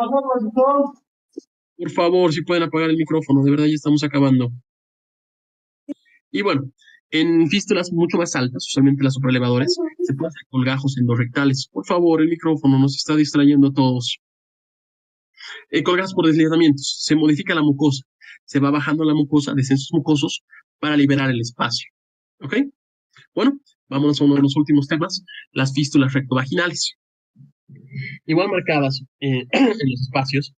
por favor, si pueden apagar el micrófono, de verdad ya estamos acabando. Y bueno, en fístulas mucho más altas, usualmente las supraelevadoras, se pueden hacer colgajos endorrectales. Por favor, el micrófono nos está distrayendo a todos. Colgajos por deslizamientos, se modifica la mucosa, se va bajando la mucosa, descensos mucosos, para liberar el espacio. ¿Ok? Bueno, vámonos a uno de los últimos temas, las fístulas rectovaginales. Igual marcadas en los espacios,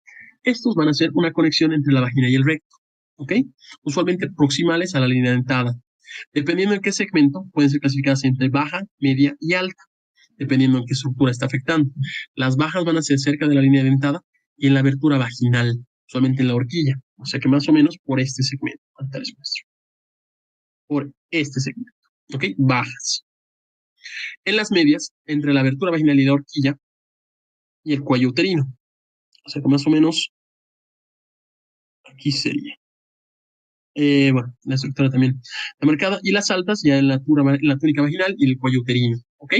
estos van a ser una conexión entre la vagina y el recto, ¿ok? Usualmente proximales a la línea dentada. Dependiendo en qué segmento, pueden ser clasificadas entre baja, media y alta, dependiendo en qué estructura está afectando. Las bajas van a ser cerca de la línea dentada y en la abertura vaginal, usualmente en la horquilla, o sea que más o menos por este segmento. Ahorita les muestro. Por este segmento, ¿ok? Bajas. En las medias, entre la abertura vaginal y la horquilla y el cuello uterino. O sea que más o menos aquí sería. Bueno, la estructura también está marcada. Y las altas ya en la túnica vaginal y el cuello uterino. ¿Ok?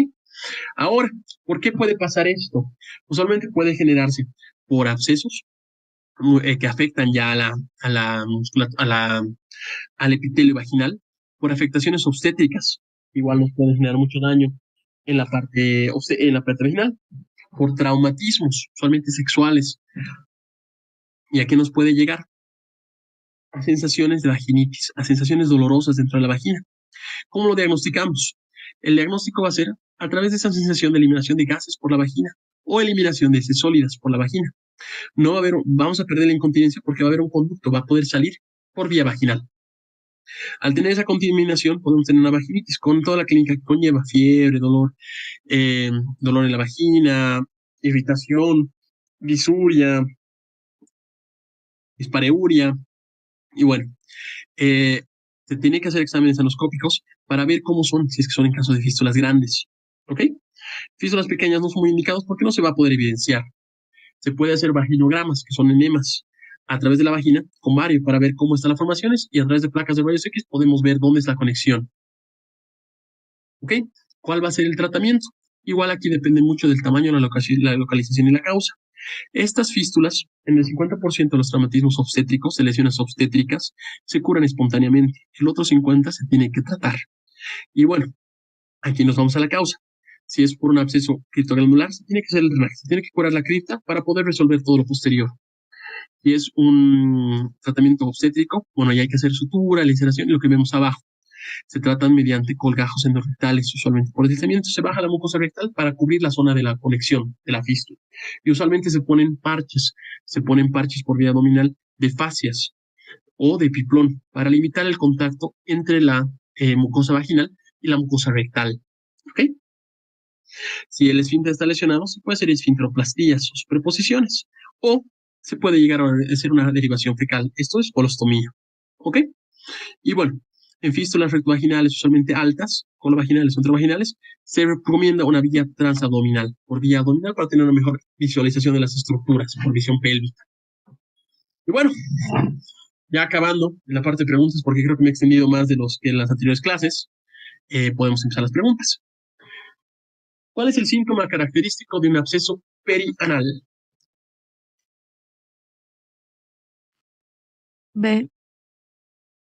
Ahora, ¿por qué puede pasar esto? Usualmente puede generarse por abscesos que afectan ya al epitelio vaginal, por afectaciones obstétricas, igual nos pueden generar mucho daño en en la parte vaginal, por traumatismos, usualmente sexuales, y a qué nos puede llegar a sensaciones de vaginitis, a sensaciones dolorosas dentro de la vagina. ¿Cómo lo diagnosticamos? El diagnóstico va a ser a través de esa sensación de eliminación de gases por la vagina o eliminación de heces sólidas por la vagina. No va a haber, vamos a perder la incontinencia porque va a haber un conducto, va a poder salir por vía vaginal. Al tener esa contaminación, podemos tener una vaginitis con toda la clínica que conlleva: fiebre, dolor en la vagina, irritación, disuria, dispareuria, y bueno, se tiene que hacer exámenes anoscópicos para ver cómo son, si es que son en caso de fístulas grandes. ¿Ok? Fístulas pequeñas no son muy indicados porque no se va a poder evidenciar. Se puede hacer vaginogramas, que son enemas, a través de la vagina con bario para ver cómo están las formaciones, y a través de placas de rayos X podemos ver dónde es la conexión. ¿Ok? ¿Cuál va a ser el tratamiento? Igual aquí depende mucho del tamaño, la localización y la causa. Estas fístulas, en el 50% de los traumatismos obstétricos, de lesiones obstétricas, se curan espontáneamente. El otro 50% se tiene que tratar. Y bueno, aquí nos vamos a la causa. Si es por un absceso criptoglandular, se tiene que hacer el drenaje, se tiene que curar la cripta para poder resolver todo lo posterior. Si es un tratamiento obstétrico, bueno, ya hay que hacer sutura, laceración y lo que vemos abajo. Se tratan mediante colgajos endorrectales, usualmente por deslizamiento. Se baja la mucosa rectal para cubrir la zona de la conexión de la fístula. Y usualmente se ponen parches por vía abdominal de fascias o de piplón para limitar el contacto entre la mucosa vaginal y la mucosa rectal. ¿Ok? Si el esfínter está lesionado, se puede hacer esfinteroplastías o superposiciones, o se puede llegar a hacer una derivación fecal. Esto es colostomía. ¿Ok? Y bueno, en fístulas rectovaginales usualmente altas, colovaginales o intravaginales, se recomienda una vía transabdominal, por vía abdominal, para tener una mejor visualización de las estructuras, por visión pélvica. Y bueno, ya acabando en la parte de preguntas, porque creo que me he extendido más de los que en las anteriores clases, podemos empezar las preguntas. ¿Cuál es el síntoma característico de un absceso perianal?
B.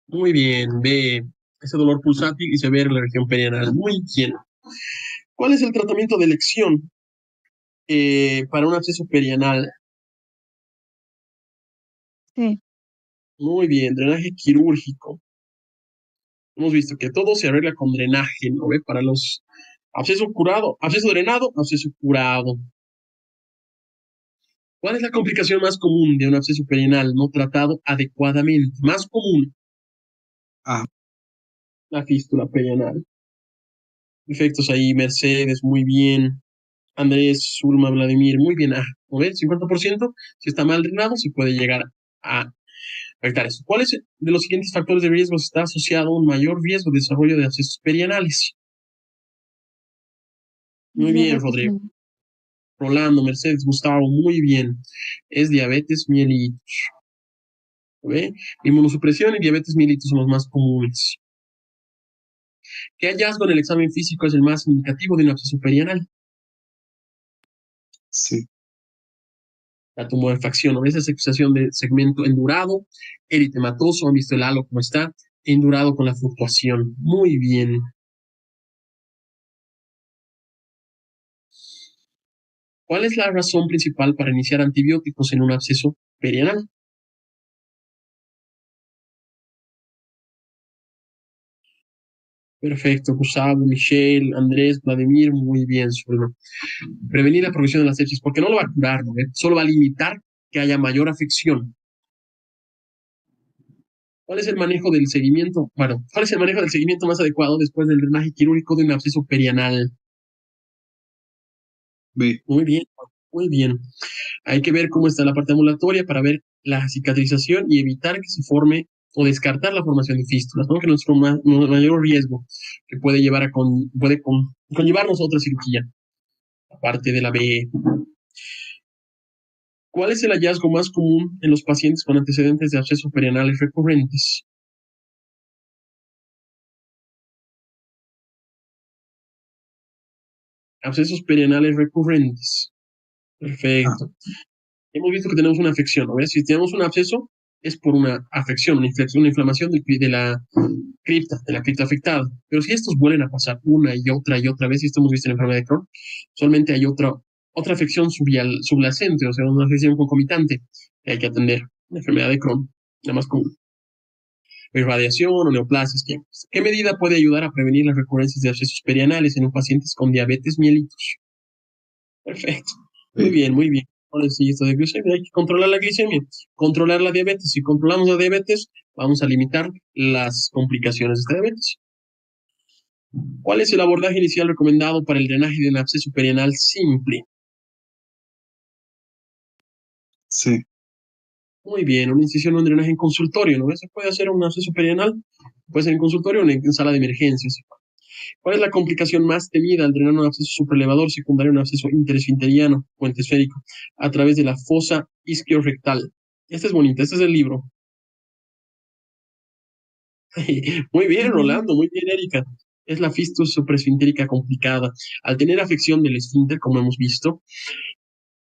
Muy bien, B. Ese dolor pulsátil y severo en la región perianal. Muy bien. ¿Cuál es el tratamiento de elección para un absceso perianal?
Sí.
Muy bien, drenaje quirúrgico. Hemos visto que todo se arregla con drenaje, ¿no ve? Para los absceso curado, absceso drenado, absceso curado. ¿Cuál es la complicación más común de un absceso perianal no tratado adecuadamente? Más común,
A.
la fístula perianal. Efectos ahí, Mercedes, muy bien. Andrés, Zulma, Vladimir, muy bien. ¿No ves? 50%, si está mal drenado, se puede llegar a afectar eso. ¿Cuáles de los siguientes factores de riesgo está asociado a un mayor riesgo de desarrollo de abscesos perianales? Muy bien,
Diabetes
Rodrigo.
mellitus.
Rolando, Mercedes, Gustavo, muy bien. Es diabetes mellitus. ¿Ve? Inmunosupresión y diabetes mellitus son los más comunes. ¿Qué hallazgo en el examen físico es el más indicativo de un absceso perianal?
C.
La tumorefacción, ¿no? Esa sensación de segmento endurado, eritematoso, han visto el halo como está, endurado con la fluctuación. Muy bien. ¿Cuál es la razón principal para iniciar antibióticos en un absceso perianal? Perfecto, Gustavo, Michelle, Andrés, Vladimir, muy bien, Zulma. Prevenir la progresión de la sepsis, porque no lo va a curar, ¿no? Solo va a limitar que haya mayor afección. ¿Cuál es el manejo del seguimiento? Bueno, ¿cuál es el manejo del seguimiento más adecuado después del drenaje quirúrgico de un absceso perianal?
B.
Muy bien, muy bien. Hay que ver cómo está la parte ambulatoria para ver la cicatrización y evitar que se forme o descartar la formación de fístulas, ¿no? Que es nuestro mayor riesgo que puede conllevarnos a otra cirugía, aparte de la B. ¿Cuál es el hallazgo más común en los pacientes con antecedentes de abscesos perianales recurrentes? Abscesos perianales recurrentes.
A.
Perfecto. Hemos visto que tenemos una afección, ¿no ves? Si tenemos un absceso, es por una afección, una inflamación de la cripta afectada. Pero si estos vuelven a pasar una y otra vez, y esto hemos visto en la enfermedad de Crohn, solamente hay otra afección subyacente, o sea, una afección concomitante que hay que atender, la enfermedad de Crohn, la más común. Irradiación o neoplasias. ¿Qué medida puede ayudar a prevenir las recurrencias de abscesos perianales en un paciente con diabetes mellitus? Perfecto. Muy bien, muy bien. Ahora sí, esto de glucemia, hay que controlar la glicemia, controlar la diabetes. Si controlamos la diabetes, vamos a limitar las complicaciones de esta diabetes. ¿Cuál es el abordaje inicial recomendado para el drenaje de un absceso perianal simple?
Sí.
Muy bien, una incisión o un drenaje en consultorio, ¿no? Se puede hacer un absceso perianal, puede ser en consultorio o en sala de emergencias. ¿Cuál es la complicación más temida al drenar un absceso supraelevador secundario a un absceso interesfinteriano o entesférico a través de la fosa isquiorectal? Esta es bonita, este es el libro. Muy bien, Rolando, muy bien, Erika. Es la fístula supraesfintérica complicada. Al tener afección del esfínter, como hemos visto,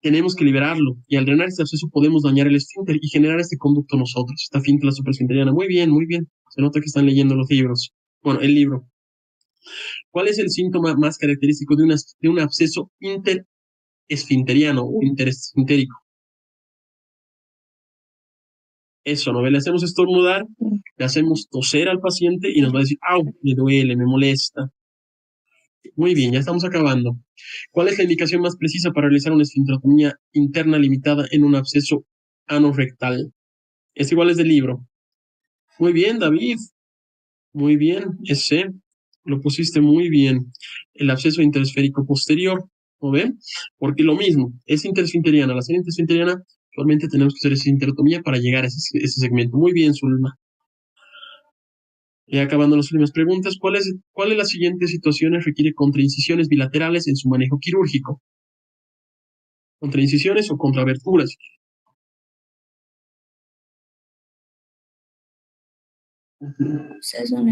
tenemos que liberarlo. Y al drenar este absceso podemos dañar el esfínter y generar este conducto nosotros, esta fístula supraesfinteriana. Muy bien, muy bien. Se nota que están leyendo los libros. Bueno, el libro. ¿Cuál es el síntoma más característico de un absceso interesfinteriano o interesfintérico? Eso, ¿no? Le hacemos estornudar, le hacemos toser al paciente y nos va a decir, ¡au! Me duele, me molesta. Muy bien, ya estamos acabando. ¿Cuál es la indicación más precisa para realizar una esfinterotomía interna limitada en un absceso anorrectal? Es igual es del libro. Muy bien, David. Muy bien, ese lo pusiste muy bien. El absceso interesférico posterior, ¿no ven? Porque lo mismo, es interesfinteriana. La serie interesfinteriana, actualmente tenemos que hacer esa esfinterotomía para llegar a ese segmento. Muy bien, Zulma. Y acabando las últimas preguntas, ¿cuál de las siguientes situaciones requiere contraincisiones bilaterales en su manejo quirúrgico? ¿Contraincisiones o contraaberturas?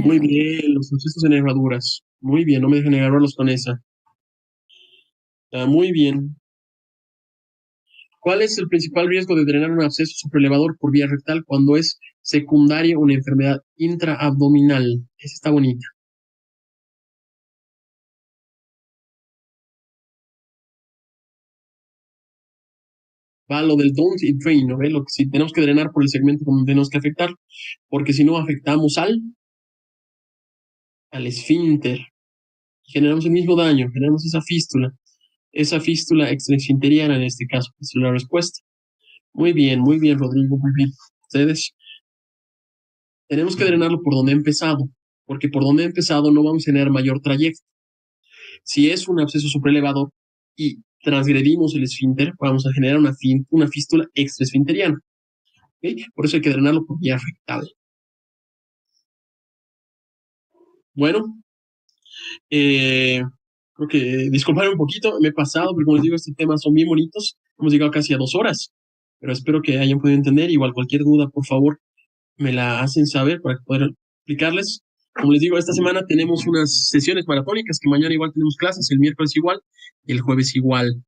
Muy bien, los abscesos en herraduras. Muy bien, no me dejen agarrarlos con esa. Muy bien. ¿Cuál es el principal riesgo de drenar un absceso supraelevador por vía rectal cuando es secundaria una enfermedad intraabdominal? Esa está bonita. Va lo del don't y drain, ¿no ve? Lo que si tenemos que drenar por el segmento como tenemos que afectar, porque si no afectamos al esfínter. Generamos el mismo daño, generamos esa fístula extraesfinteriana en este caso, es la respuesta. Muy bien, Rodrigo, muy bien. Ustedes, tenemos que drenarlo por donde ha empezado, porque por donde ha empezado no vamos a tener mayor trayecto. Si es un absceso supraelevador y transgredimos el esfínter, vamos a generar una fístula extraesfinteriana. ¿Okay? Por eso hay que drenarlo por vía rectal. Bueno, creo que disculpar un poquito, me he pasado, pero como les digo, estos temas son bien bonitos. Hemos llegado casi a 2 horas, pero espero que hayan podido entender. Igual cualquier duda, por favor, me la hacen saber para poder explicarles. Como les digo, esta semana tenemos unas sesiones maratónicas, que mañana igual tenemos clases, el miércoles igual y el jueves igual.